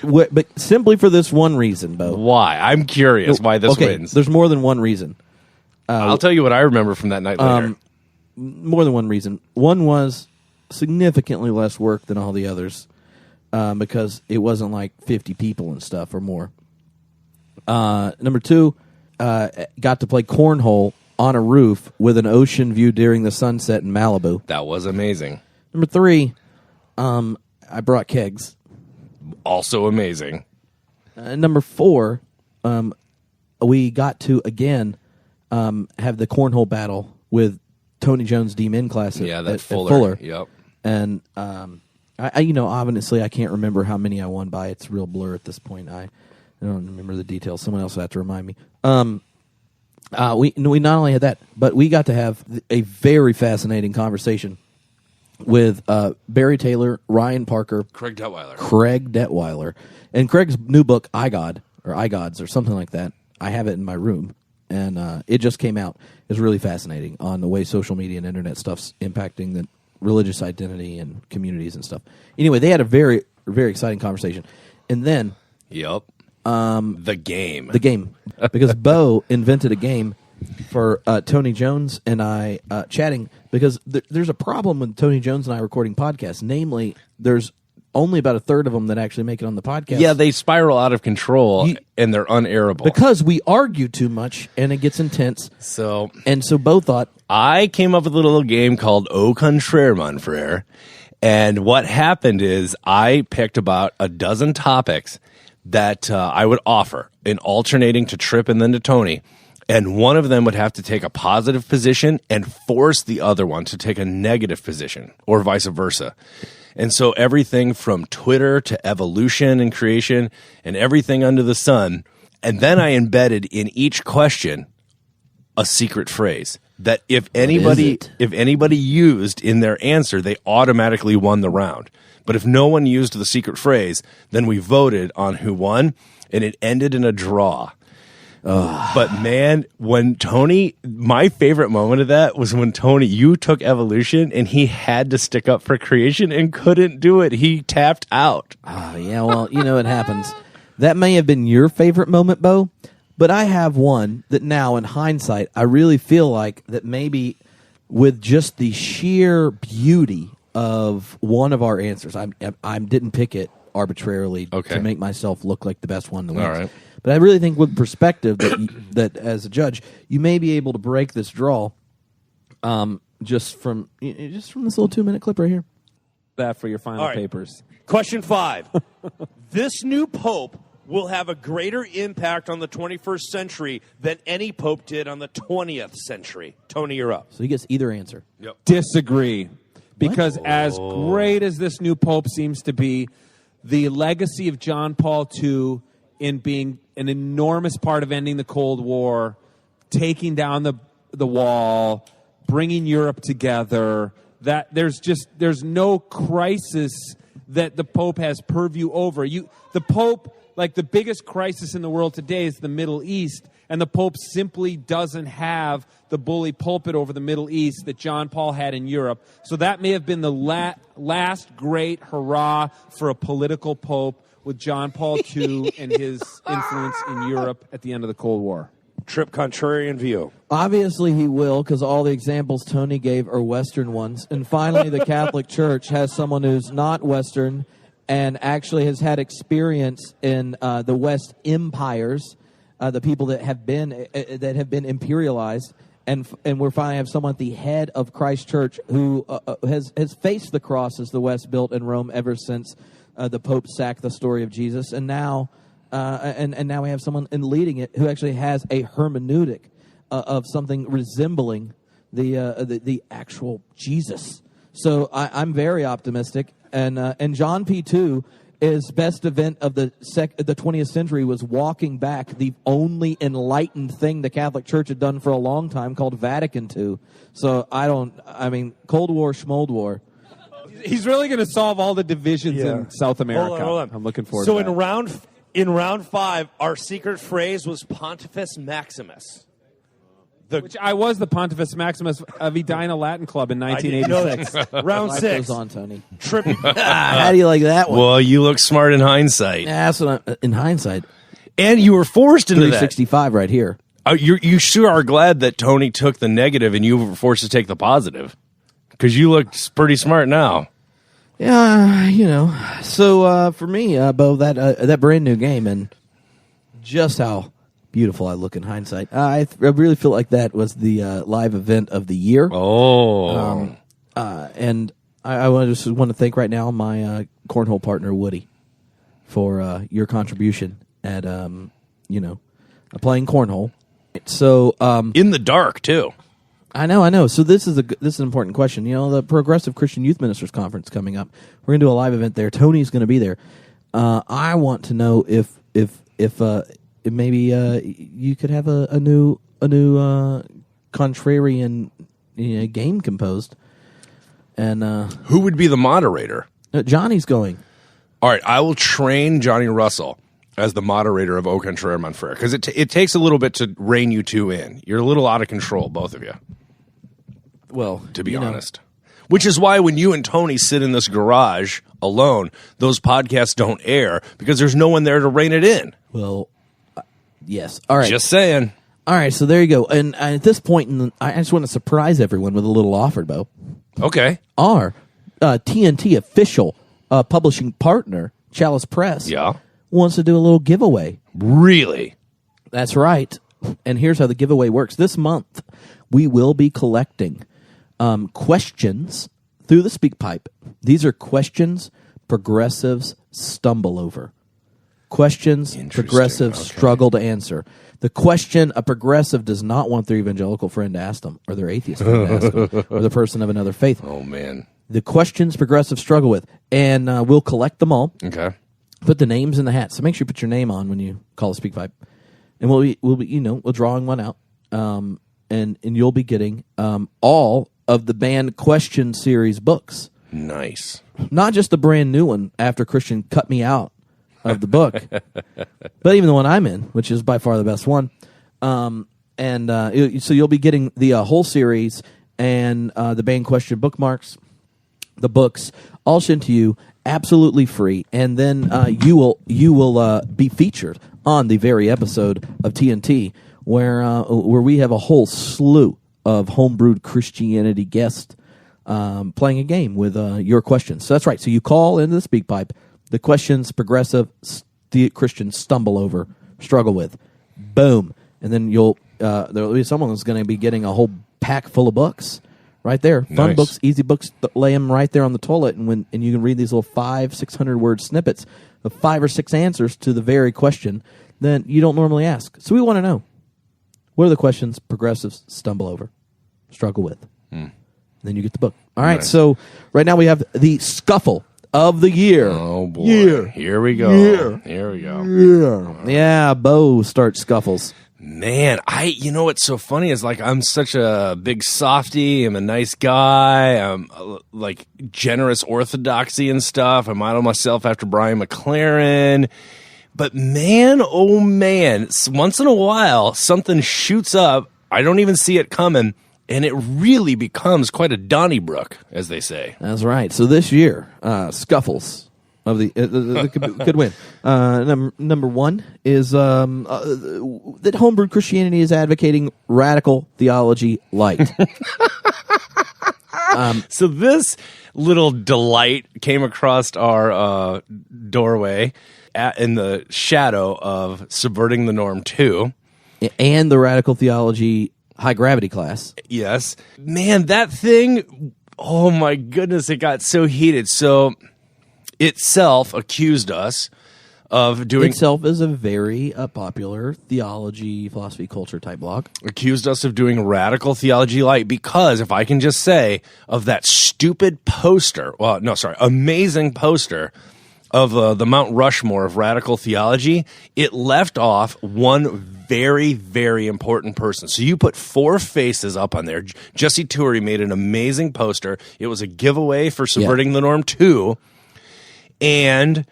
But simply for this one reason, Bo. Why? I'm curious why this wins. There's more than one reason. I'll tell you what I remember from that night later. More than one reason. One was significantly less work than all the others because it wasn't like 50 people and stuff or more. Number 2, got to play cornhole on a roof with an ocean view during the sunset in Malibu. That was amazing. Number 3, I brought kegs. Also amazing. Number 4, we got to, again, have the cornhole battle with Tony Jones' D-Min class at Fuller. Fuller. Yep. And Obviously I can't remember how many I won by. It's a real blur at this point. I don't remember the details. Someone else will have to remind me. We not only had that, but we got to have a very fascinating conversation with Barry Taylor, Ryan Parker, Craig Detweiler, and Craig's new book, iGods, or something like that. I have it in my room, and it just came out. It's really fascinating on the way social media and internet stuff's impacting the religious identity and communities and stuff. Anyway, they had a very, very exciting conversation, and then the game, because Bo invented a game for Tony Jones and I chatting, because there's a problem with Tony Jones and I recording podcasts. Namely, there's only about a third of them that actually make it on the podcast. Yeah, they spiral out of control and they're unairable. Because we argue too much and it gets intense. So Bo thought... I came up with a little game called Au Contraire, mon frere. And what happened is I picked about a dozen topics that I would offer in alternating to Trip and then to Tony. And one of them would have to take a positive position and force the other one to take a negative position, or vice versa. And so everything from Twitter to evolution and creation and everything under the sun. And then I embedded in each question a secret phrase that if anybody used in their answer, they automatically won the round. But if no one used the secret phrase, then we voted on who won, and it ended in a draw. But man, when Tony, my favorite moment of that was when Tony, you took evolution and he had to stick up for creation and couldn't do it. He tapped out. Yeah, well, it happens. That may have been your favorite moment, Bo, but I have one that now, in hindsight, I really feel like that maybe with just the sheer beauty of one of our answers, I didn't pick it arbitrarily to make myself look like the best one to win. All right. But I really think with perspective that as a judge, you may be able to break this draw just from this little 2-minute clip right here. That for your final papers. Question 5. This new pope will have a greater impact on the 21st century than any pope did on the 20th century. Tony, you're up. So he gets either answer. Yep. Disagree. Because as great as this new pope seems to be, the legacy of John Paul II in being an enormous part of ending the Cold War, taking down the wall, bringing Europe together, that there's no crisis that the Pope has purview over. The Pope, like the biggest crisis in the world today is the Middle East, and the Pope simply doesn't have the bully pulpit over the Middle East that John Paul had in Europe. So that may have been the last great hurrah for a political Pope, with John Paul II and his influence in Europe at the end of the Cold War. Trip contrarian view. Obviously he will, because all the examples Tony gave are Western ones. And finally, the Catholic Church has someone who's not Western and actually has had experience in the West empires, the people that have been imperialized. And we're finally have someone at the head of Christ Church who has faced the crosses the West built in Rome ever since the Pope sacked the story of Jesus, and now now we have someone in leading it who actually has a hermeneutic of something resembling the actual Jesus. So I'm very optimistic, and John P. II, his best event of the 20th century was walking back the only enlightened thing the Catholic Church had done for a long time, called Vatican II. So Cold War, Schmold War. He's really going to solve all the divisions in South America. Hold on. I'm looking forward to that. So in round 5, our secret phrase was Pontifex Maximus. Which I was the Pontifex Maximus of Edina Latin Club in 1986. Round 6. Goes on, Tony. How do you like that one? Well, you look smart in hindsight. Yeah, in hindsight. And you were forced into that. 365 right here. You sure are glad that Tony took the negative and you were forced to take the positive. Because you look pretty smart now. Yeah, So for me, Bo, that brand new game and just how beautiful I look in hindsight, I really feel like that was the live event of the year. Oh. And I just want to thank right now my cornhole partner, Woody, for your contribution at, playing cornhole. So in the dark, too. I know. So this is an important question. You know, the Progressive Christian Youth Ministers Conference coming up. We're going to do a live event there. Tony's going to be there. I want to know if maybe you could have a new contrarian game composed. And Who would be the moderator? Johnny's going. All right, I will train Johnny Russell as the moderator of Au Contraire Monfrere, because it takes a little bit to rein you two in. You're a little out of control, both of you. Well, to be honest. Which is why when you and Tony sit in this garage alone, those podcasts don't air, because there's no one there to rein it in. Well, yes. All right. Just saying. All right, so there you go. And at this point, I just want to surprise everyone with a little offer, Bo. Okay. Our TNT official publishing partner, Chalice Press, wants to do a little giveaway. Really? That's right. And here's how the giveaway works. This month, we will be collecting questions through the SpeakPipe. These are questions progressives stumble over. Questions progressives struggle to answer. The question a progressive does not want their evangelical friend to ask them, or their atheist friend to ask them, or the person of another faith. Oh, man. The questions progressives struggle with. And we'll collect them all. Okay. Put the names in the hat. So make sure you put your name on when you call a SpeakPipe. And we'll drawing one out. And you'll be getting all of the Banned Question series books. Nice. Not just the brand new one after Christian cut me out of the book, but even the one I'm in, which is by far the best one. So you'll be getting the whole series and the Banned Question bookmarks, the books, all sent to you absolutely free. And then you will be featured on the very episode of TNT where we have a whole slew of Homebrewed Christianity guests playing a game with your questions. So that's right. So you call into the SpeakPipe the questions progressive Christians stumble over, struggle with. Boom. And then there'll be someone who's going to be getting a whole pack full of books right there. Fun books, easy books. Lay them right there on the toilet, and you can read these little 500-600 word snippets of 5 or 6 answers to the very question that you don't normally ask. So we want to know, what are the questions progressives stumble over, struggle with? Then you get the book. All right, so right now we have the Scuffle of the year. Oh, boy. Here we go. Here we go. Yeah, Bo starts Scuffles. Man, what's so funny is, like, I'm such a big softy. I'm a nice guy. I'm like generous orthodoxy and stuff. I model myself after Brian McLaren. But man, oh man, once in a while, something shoots up. I don't even see it coming. And it really becomes quite a Donnybrook, as they say. That's right. So this year, Scuffles of the could win. Number one is that Homebrewed Christianity is advocating radical theology light. So this little delight came across our doorway in the shadow of Subverting the Norm 2. And the radical theology high gravity class. Yes. Man, that thing, oh my goodness, it got so heated. So itself accused us of doing... Itself is a very popular theology, philosophy, culture type blog. Accused us of doing radical theology light because, if I can just say, of that stupid poster, amazing poster of the Mount Rushmore of radical theology, it left off one very, very important person. So you put 4 faces up on there. Jesse Toury made an amazing poster. It was a giveaway for Subverting the Norm 2, and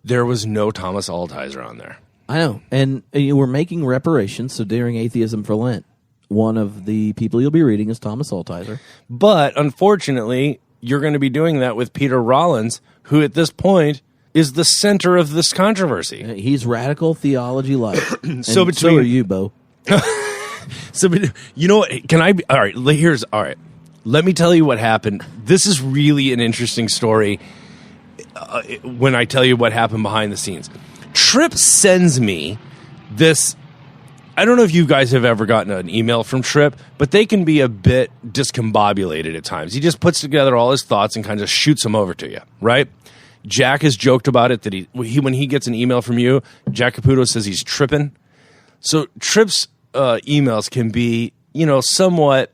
there was no Thomas Altizer on there. I know. And we're making reparations, so during Atheism for Lent, one of the people you'll be reading is Thomas Altizer. But unfortunately, you're going to be doing that with Peter Rollins, who at this point is the center of this controversy. He's radical theology light. So are you, Bo. So, you know what? All right. Let me tell you what happened. This is really an interesting story when I tell you what happened behind the scenes. Tripp sends me this. I don't know if you guys have ever gotten an email from Tripp, but they can be a bit discombobulated at times. He just puts together all his thoughts and kind of shoots them over to you, right? Jack has joked about it that he when he gets an email from you, Jack Caputo says he's tripping. So Tripp's emails can be, somewhat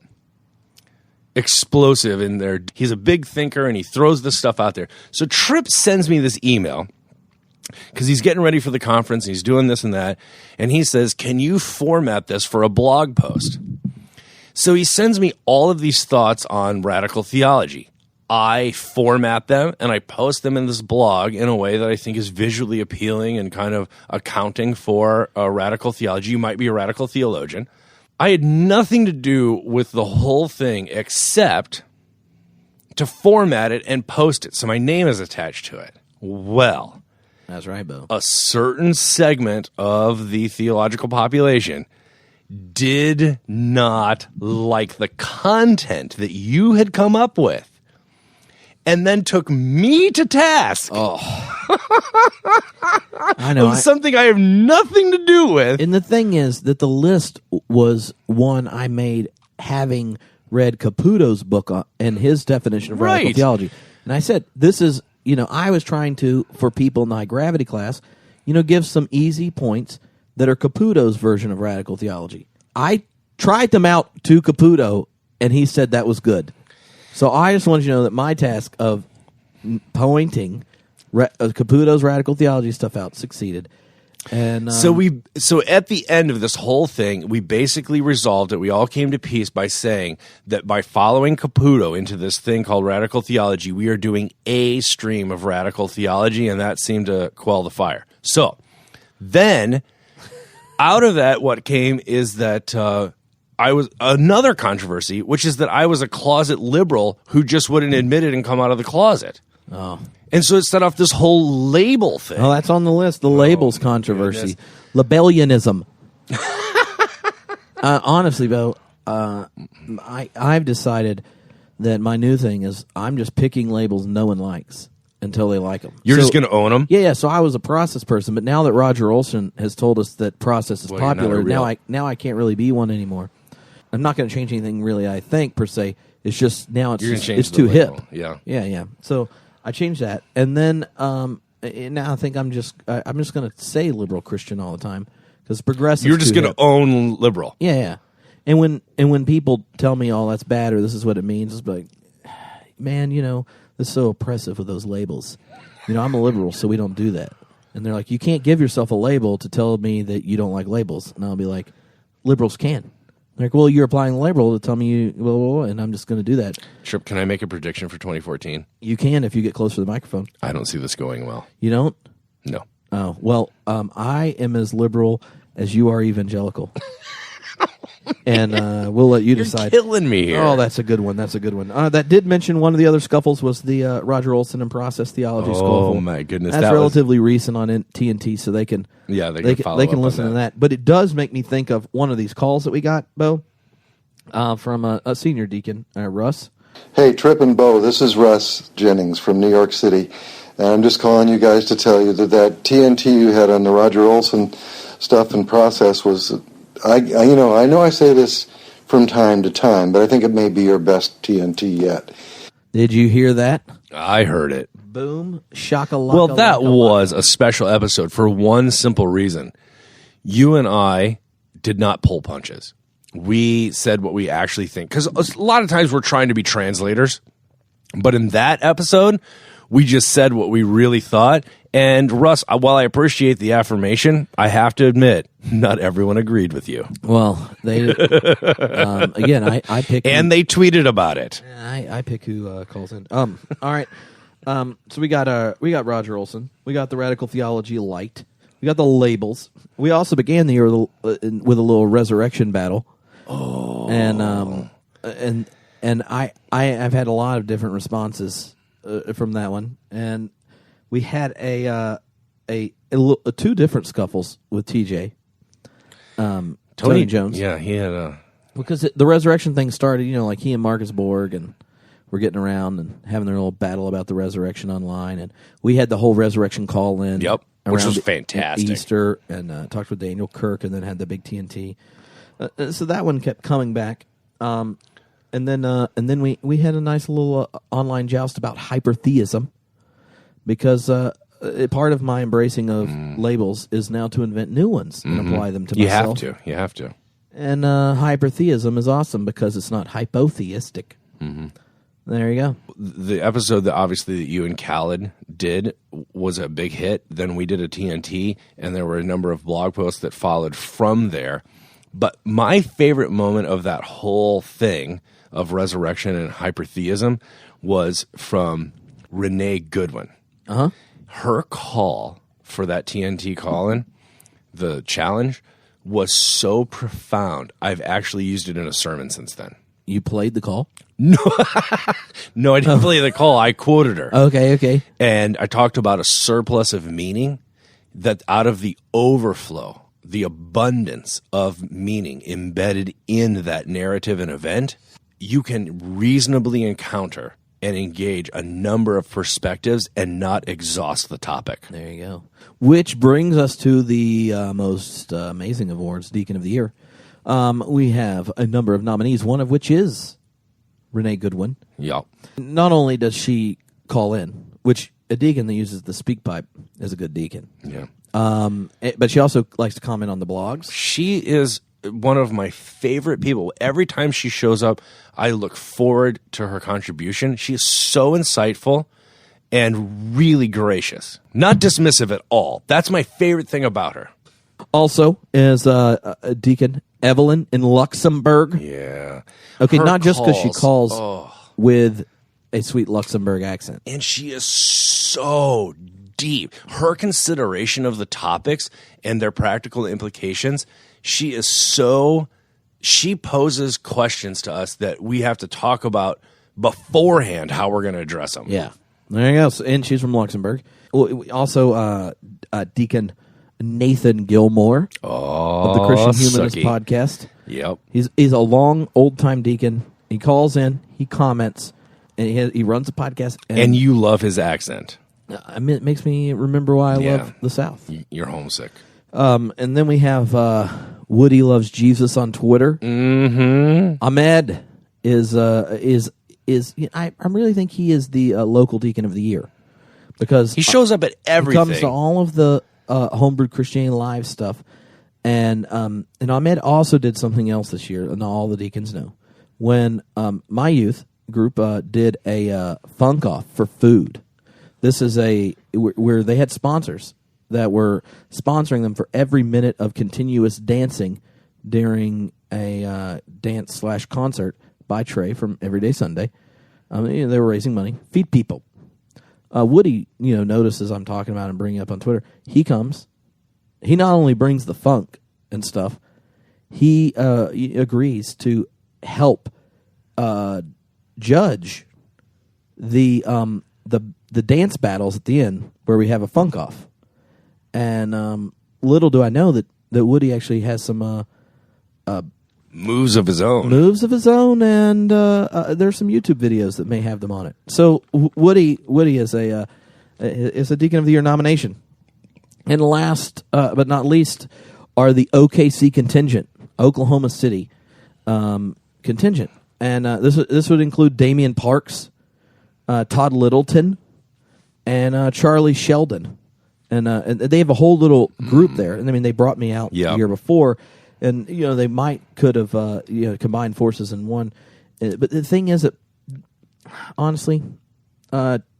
explosive in there. He's a big thinker, and he throws this stuff out there. So Tripp sends me this email because he's getting ready for the conference, and he's doing this and that, and he says, can you format this for a blog post? So he sends me all of these thoughts on radical theology. I format them, and I post them in this blog in a way that I think is visually appealing and kind of accounting for a radical theology. You might be a radical theologian. I had nothing to do with the whole thing except to format it and post it, so my name is attached to it. Well, That's right, Bo. a certain segment of the theological population did not like the content that you had come up with, and then took me to task. I know. Of something I have nothing to do with. And the thing is that the list was one I made having read Caputo's book and his definition of radical Right. theology. And I said, this is, I was trying to, for people in the high gravity class, give some easy points that are Caputo's version of radical theology. I tried them out to Caputo, and he said that was good. So I just wanted you to know that my task of pointing Caputo's radical theology stuff out succeeded. And So at the end of this whole thing, we basically resolved it. We all came to peace by saying that by following Caputo into this thing called radical theology, we are doing a stream of radical theology, and that seemed to quell the fire. So then, out of that, what came is that I was another controversy, which is that I was a closet liberal who just wouldn't admit it and come out of the closet. Oh. And so it set off this whole label thing. Oh, that's on the list. The labels controversy. Labellionism. Honestly, though, I've decided that my new thing is I'm just picking labels no one likes until they like them. You're just going to own them? Yeah. So I was a process person, but now that Roger Olson has told us that process is Well, you're not popular, a real- now I can't really be one anymore. I'm not going to change anything really, I think, per se. It's just now You're gonna it's change the too label. hip. Yeah. Yeah. So I changed that, and then now I think I'm just going to say liberal Christian all the time because progressive. You're just going to own liberal. Yeah. And when people tell me, "Oh, that's bad," or "This is what it means," it's like, man, this is so oppressive with those labels. I'm a liberal, so we don't do that. And they're like, you can't give yourself a label to tell me that you don't like labels. And I'll be like, liberals can. They're like, well, you're applying the label to tell me and I'm just going to do that. Tripp, can I make a prediction for 2014? You can if you get closer to the microphone. I don't see this going well. You don't? No. Oh, well, I am as liberal as you are evangelical. And we'll let you decide. You're killing me here. Oh, that's a good one. That did mention one of the other scuffles was the Roger Olson and Process Theology Scuffle. Oh, my goodness. That's relatively recent on TNT, so they can they can listen to that. But it does make me think of one of these calls that we got, Bo, from a senior deacon, Russ. Hey, Tripp and Bo, this is Russ Jennings from New York City. And I'm just calling you guys to tell you that TNT you had on the Roger Olson stuff and Process was... I know I say this from time to time, but I think it may be your best TNT yet. Did you hear that? I heard it. Boom, shakalaka. Well, that was a special episode for one simple reason. You and I did not pull punches. We said what we actually think. Because a lot of times we're trying to be translators. But in that episode, we just said what we really thought. And Russ, while I appreciate the affirmation, I have to admit, not everyone agreed with you. Well, they again, I pick, and they tweeted about it. I pick who calls in. All right. So we got Roger Olson. We got the Radical Theology Light. We got the labels. We also began the year with a little resurrection battle. Oh, and I've had a lot of different responses from that one, and we had two different scuffles with TJ. Tony Jones. Yeah, he had a... Because the resurrection thing started, like he and Marcus Borg and were getting around and having their little battle about the resurrection online. And we had the whole resurrection call in. Yep, which was around fantastic. Easter, and talked with Daniel Kirk, and then had the big TNT. So that one kept coming back. And then we had a nice little online joust about hypertheism. Because part of my embracing of labels is now to invent new ones and apply them to myself. You have to. And hypertheism is awesome because it's not hypotheistic. There you go. The episode that obviously that you and Khaled did was a big hit. Then we did a TNT, and there were a number of blog posts that followed from there. But my favorite moment of that whole thing of resurrection and hypertheism was from Renee Goodwin. Her call for that TNT call-in, the challenge, was so profound. I've actually used it in a sermon since then. You played the call? No, I didn't play the call. I quoted her. Okay. And I talked about a surplus of meaning, that out of the overflow, the abundance of meaning embedded in that narrative and event, you can reasonably encounter and engage a number of perspectives and not exhaust the topic. There you go. Which brings us to the most amazing awards, Deacon of the Year. We have a number of nominees, one of which is Renee Goodwin. Yeah. Not only does she call in, which a deacon that uses the speak pipe is a good deacon. Yeah. But she also likes to comment on the blogs. She is one of my favorite people. Every time she shows up, I look forward to her contribution. She is so insightful and really gracious. Not dismissive at all. That's my favorite thing about her. Also is a deacon Evelyn in Luxembourg. Yeah. Okay, Her not just because she calls oh. with a sweet Luxembourg accent. And she is so deep. Her consideration of the topics and their practical implications, she poses questions to us that we have to talk about beforehand how we're going to address them. Yeah. There you go. So, and she's from Luxembourg. Also, Deacon Nathan Gilmore of the Christian Humanist Podcast. Yep. He's a long, old-time deacon. He calls in, he comments, and he runs a podcast. And you love his accent. It makes me remember why I love the South. You're homesick. And then we have Woody Loves Jesus on Twitter. Mm-hmm. Ahmed is I really think he is the local deacon of the year because he shows up at everything. He comes to all of the Homebrewed Christianity Live stuff, and Ahmed also did something else this year, and all the deacons know. When my youth group did a funk off for food. This is where they had sponsors that were sponsoring them for every minute of continuous dancing during a dance/concert by Trey from Everyday Sunday. They were raising money, feed people. Woody, notices I'm talking about and bringing up on Twitter. He comes. He not only brings the funk and stuff, he agrees to help judge the dance battles at the end where we have a funk off. And little do I know that Woody actually has some moves of his own. And there's some YouTube videos that may have them on it. So Woody is a Deacon of the Year nomination. And last but not least are the OKC contingent, Oklahoma City contingent. And this would include Damian Parks, Todd Littleton, and Charlie Sheldon. And they have a whole little group there. And I mean, they brought me out the year before. And, they could have, combined forces in one. But the thing is that, honestly,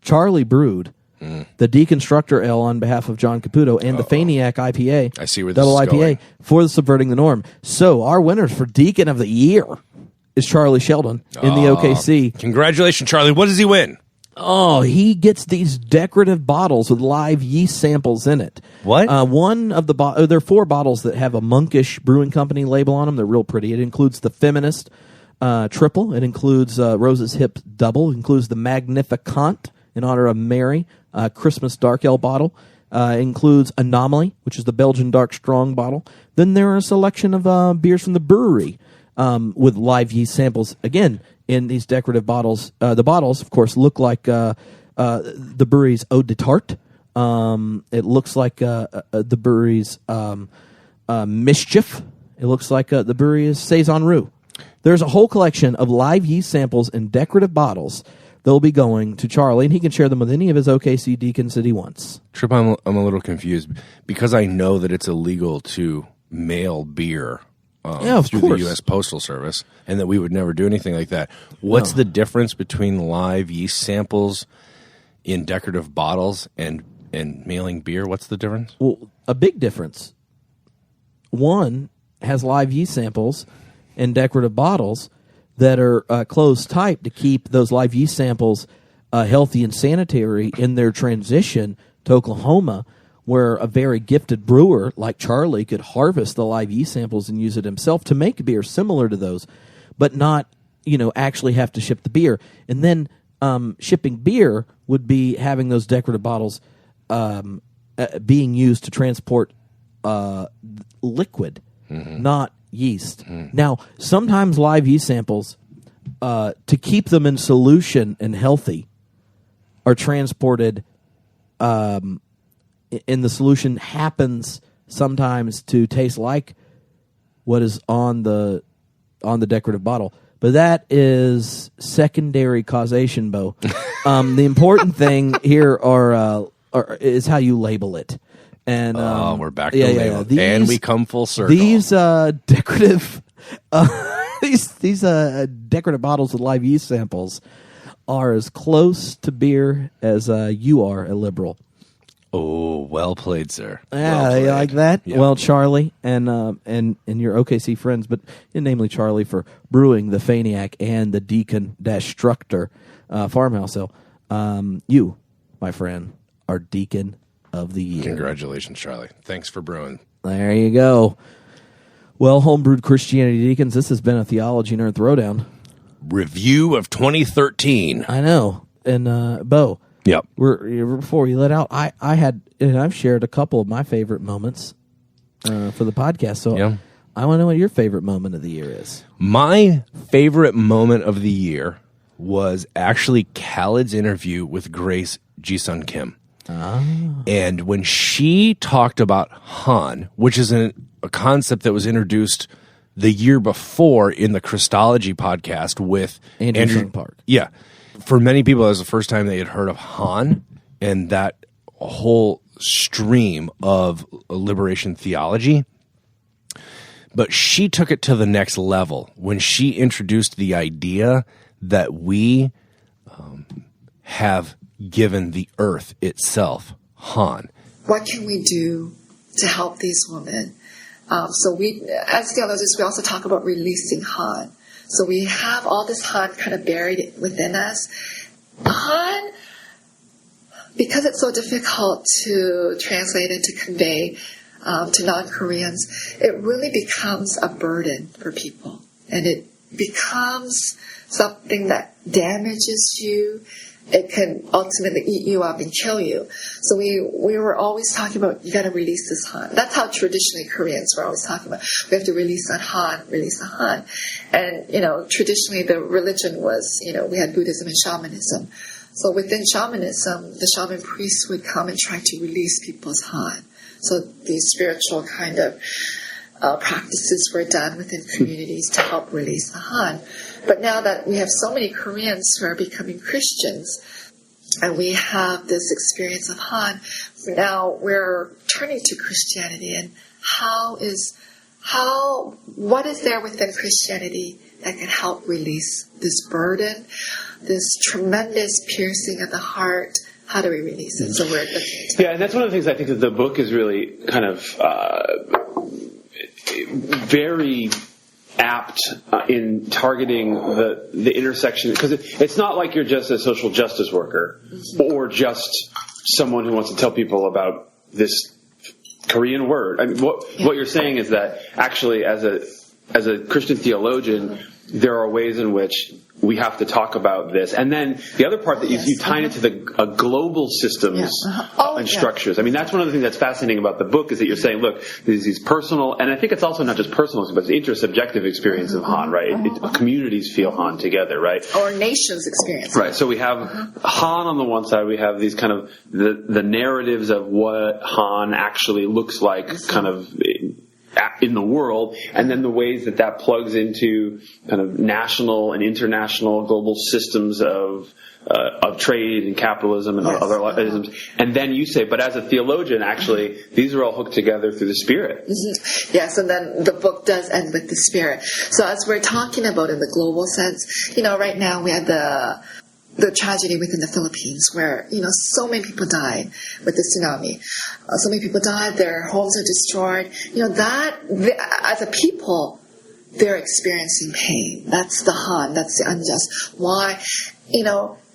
Charlie brewed the Deconstructor Ale on behalf of John Caputo and the Faniac IPA. I see where this double is IPA going. For the Subverting the Norm. So our winners for Deacon of the Year is Charlie Sheldon in the OKC. Congratulations, Charlie. What does he win? Oh, he gets these decorative bottles with live yeast samples in it. What? One of the there are 4 bottles that have a Monkish Brewing Company label on them. They're real pretty. It includes the Feminist Triple. It includes Rose's Hip Double. It includes the Magnificant in honor of Mary, Christmas Dark Ale bottle. It includes Anomaly, which is the Belgian Dark Strong bottle. Then there are a selection of beers from the brewery with live yeast samples. Again, in these decorative bottles. The bottles, of course, look like the brewery's Eau de Tarte. It looks like the brewery's Mischief. It looks like the brewery's Saison Roux. There's a whole collection of live yeast samples in decorative bottles that will be going to Charlie, and he can share them with any of his OKC deacons that he wants. Trip, I'm a little confused because I know that it's illegal to mail beer of through course. the U.S. Postal Service, and that we would never do anything like that. What's the difference between live yeast samples in decorative bottles and mailing beer? What's the difference? Well, a big difference. One has live yeast samples in decorative bottles that are closed tight to keep those live yeast samples healthy and sanitary in their transition to Oklahoma, where a very gifted brewer like Charlie could harvest the live yeast samples and use it himself to make beer similar to those, but not, actually have to ship the beer. And then shipping beer would be having those decorative bottles being used to transport liquid, not yeast. Now, sometimes live yeast samples, to keep them in solution and healthy, are transported in the solution happens sometimes to taste like what is on the decorative bottle. But that is secondary causation, Bo. The important thing here is how you label it. And we're back to label. And we come full circle. These decorative these decorative bottles with live yeast samples are as close to beer as you are a liberal. Oh, well played, sir. Yeah, well you like that? Yeah. Well, Charlie and your OKC friends, but namely Charlie for brewing the Faniac and the Deacon Structor farmhouse ale. You, my friend, are Deacon of the Year. Congratulations, Charlie. Thanks for brewing. There you go. Well, Homebrewed Christianity Deacons, this has been a Theology Nerd Throwdown. Review of 2013. I know. And, Bo. Yep. Before we let out, I've shared a couple of my favorite moments for the podcast. So yeah. I want to know what your favorite moment of the year is. My favorite moment of the year was actually Khaled's interview with Grace Ji-sun Kim. And when she talked about Han, which is a concept that was introduced the year before in the Christology podcast with Andrew Park. Yeah. For many people, that was the first time they had heard of Han and that whole stream of liberation theology. But she took it to the next level when she introduced the idea that we have given the earth itself Han. What can we do to help these women? So we, as theologians, we also talk about releasing Han. So we have all this Han kind of buried within us. Han, because it's so difficult to translate and to convey to non-Koreans, it really becomes a burden for people. And it becomes something that damages you. It can ultimately eat you up and kill you. So we were always talking about, you got to release this Han. That's how traditionally Koreans were always talking about. We have to release that Han, release the Han. And, traditionally the religion was, we had Buddhism and shamanism. So within shamanism, the shaman priests would come and try to release people's Han. So these spiritual kind of practices were done within communities to help release the Han. But now that we have so many Koreans who are becoming Christians, and we have this experience of Han, now we're turning to Christianity. And what is there within Christianity that can help release this burden, this tremendous piercing of the heart? How do we release it? So we're looking at and that's one of the things I think that the book is really kind of very apt in targeting the intersection, because it's not like you're just a social justice worker or just someone who wants to tell people about this Korean word. I mean, what you're saying is that actually, as a Christian theologian, there are ways in which we have to talk about this. And then the other part that you tie into the global systems and structures. I mean, that's one of the things that's fascinating about the book, is that you're saying, look, there's these personal, and I think it's also not just personal, but it's the intersubjective experience of Han, right? Communities feel Han together, right? Or nations experience. Right. So we have Han on the one side, we have these kind of the narratives of what Han actually looks like, kind of in the world, and then the ways that plugs into kind of national and international global systems of trade and capitalism and other isms. And then you say, but as a theologian, actually, these are all hooked together through the Spirit. Mm-hmm. Yes, and then the book does end with the Spirit. So as we're talking about in the global sense, right now we have the tragedy within the Philippines where, so many people died with the tsunami. So many people died, their homes are destroyed. As a people, they're experiencing pain. That's the Han, that's the unjust. Why?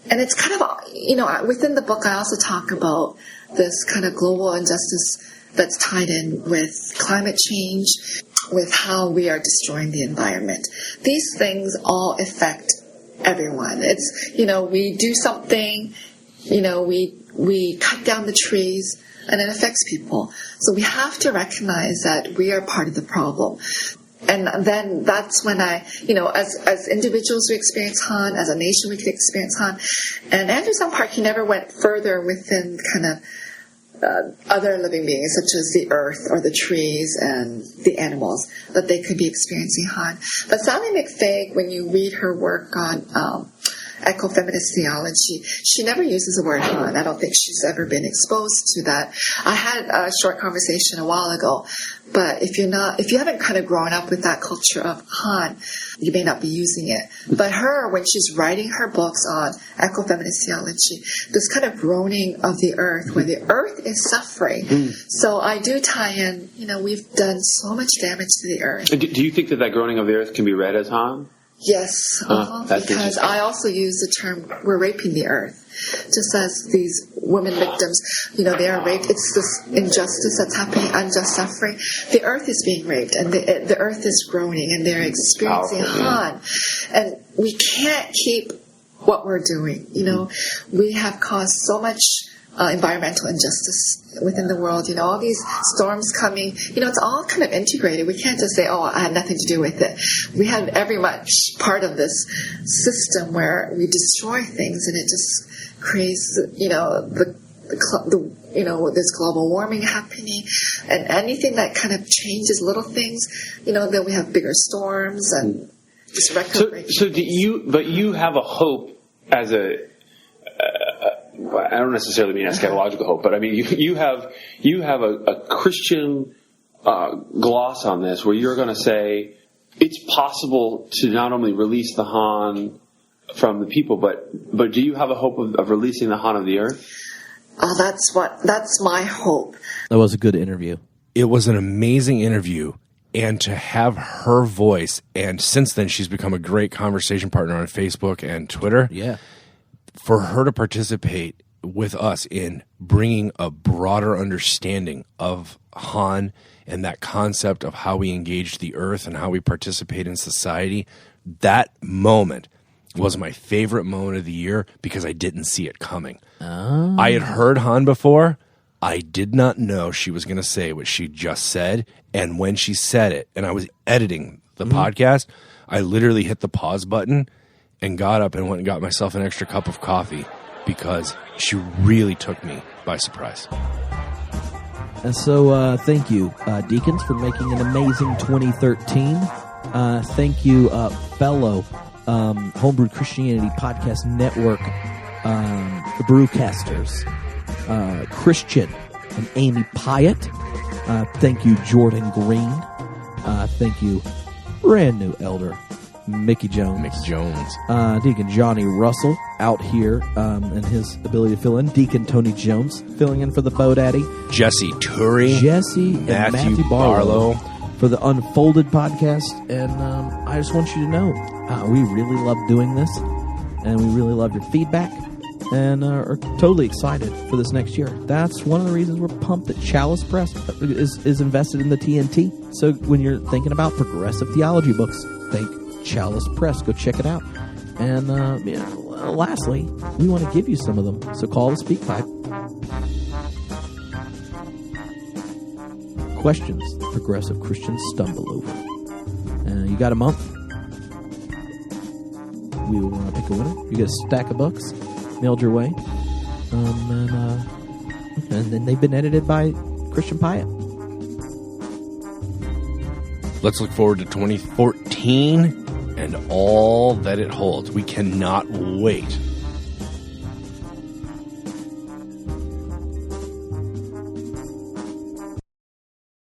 And it's kind of, within the book I also talk about this kind of global injustice that's tied in with climate change, with how we are destroying the environment. These things all affect everyone. It's, we do something, we cut down the trees, and it affects people. So we have to recognize that we are part of the problem. And then that's when as individuals we experience Han, as a nation we could experience Han. And Anderson Park, he never went further within kind of other living beings, such as the earth or the trees and the animals, that they could be experiencing Han. But Sally McFaig, when you read her work on ecofeminist theology, she never uses the word Han. I don't think she's ever been exposed to that. I had a short conversation a while ago, but if you haven't kind of grown up with that culture of Han, you may not be using it. But her, when she's writing her books on ecofeminist theology, this kind of groaning of the earth, where the earth is suffering. So I do tie in, we've done so much damage to the earth. Do you think that groaning of the earth can be read as Han? Yes, because I also use the term, we're raping the earth. Just as these women victims, they are raped. It's this injustice that's happening, unjust suffering. The earth is being raped, and the earth is groaning, and they're experiencing Han. And we can't keep what we're doing. We have caused so much environmental injustice within the world. All these storms coming, it's all kind of integrated. We can't just say, I had nothing to do with it. We have every much part of this system where we destroy things, and it just creates, this global warming happening, and anything that kind of changes little things, then we have bigger storms and just record. So but you have a hope as I don't necessarily mean eschatological hope, but I mean you have a Christian gloss on this, where you're going to say it's possible to not only release the Han from the people, but do you have a hope of releasing the Han of the earth? Oh, that's my hope. That was a good interview. It was an amazing interview, and to have her voice, and since then she's become a great conversation partner on Facebook and Twitter. Yeah. For her to participate with us in bringing a broader understanding of Han and that concept of how we engage the earth and how we participate in society, that moment was my favorite moment of the year because I didn't see it coming. Oh. I had heard Han before. I did not know she was going to say what she just said. And when she said it, and I was editing the podcast, I literally hit the pause button and got up and went and got myself an extra cup of coffee because she really took me by surprise. And so thank you, Deacons, for making an amazing 2013. Thank you, fellow Homebrewed Christianity Podcast Network, the Brewcasters, Christian and Amy Pyatt. Thank you, Jordan Green. Thank you, brand new elder Mickey Jones. Deacon Johnny Russell out here and his ability to fill in. Deacon Tony Jones filling in for the Bo Daddy. Jesse Turi. And Matthew Barlow for the Unfolded podcast. And I just want you to know we really love doing this, and we really love your feedback, and are totally excited for this next year. That's one of the reasons we're pumped that Chalice Press is invested in the TNT. So when you're thinking about progressive theology books, think Chalice Press. Go check it out. And lastly, we want to give you some of them. So call the speak pipe. Questions progressive Christians stumble over. You got a month. We will pick a winner. You get a stack of books mailed your way. And then they've been edited by Christian Pyatt. let's look forward to 2014 and all that it holds. We cannot wait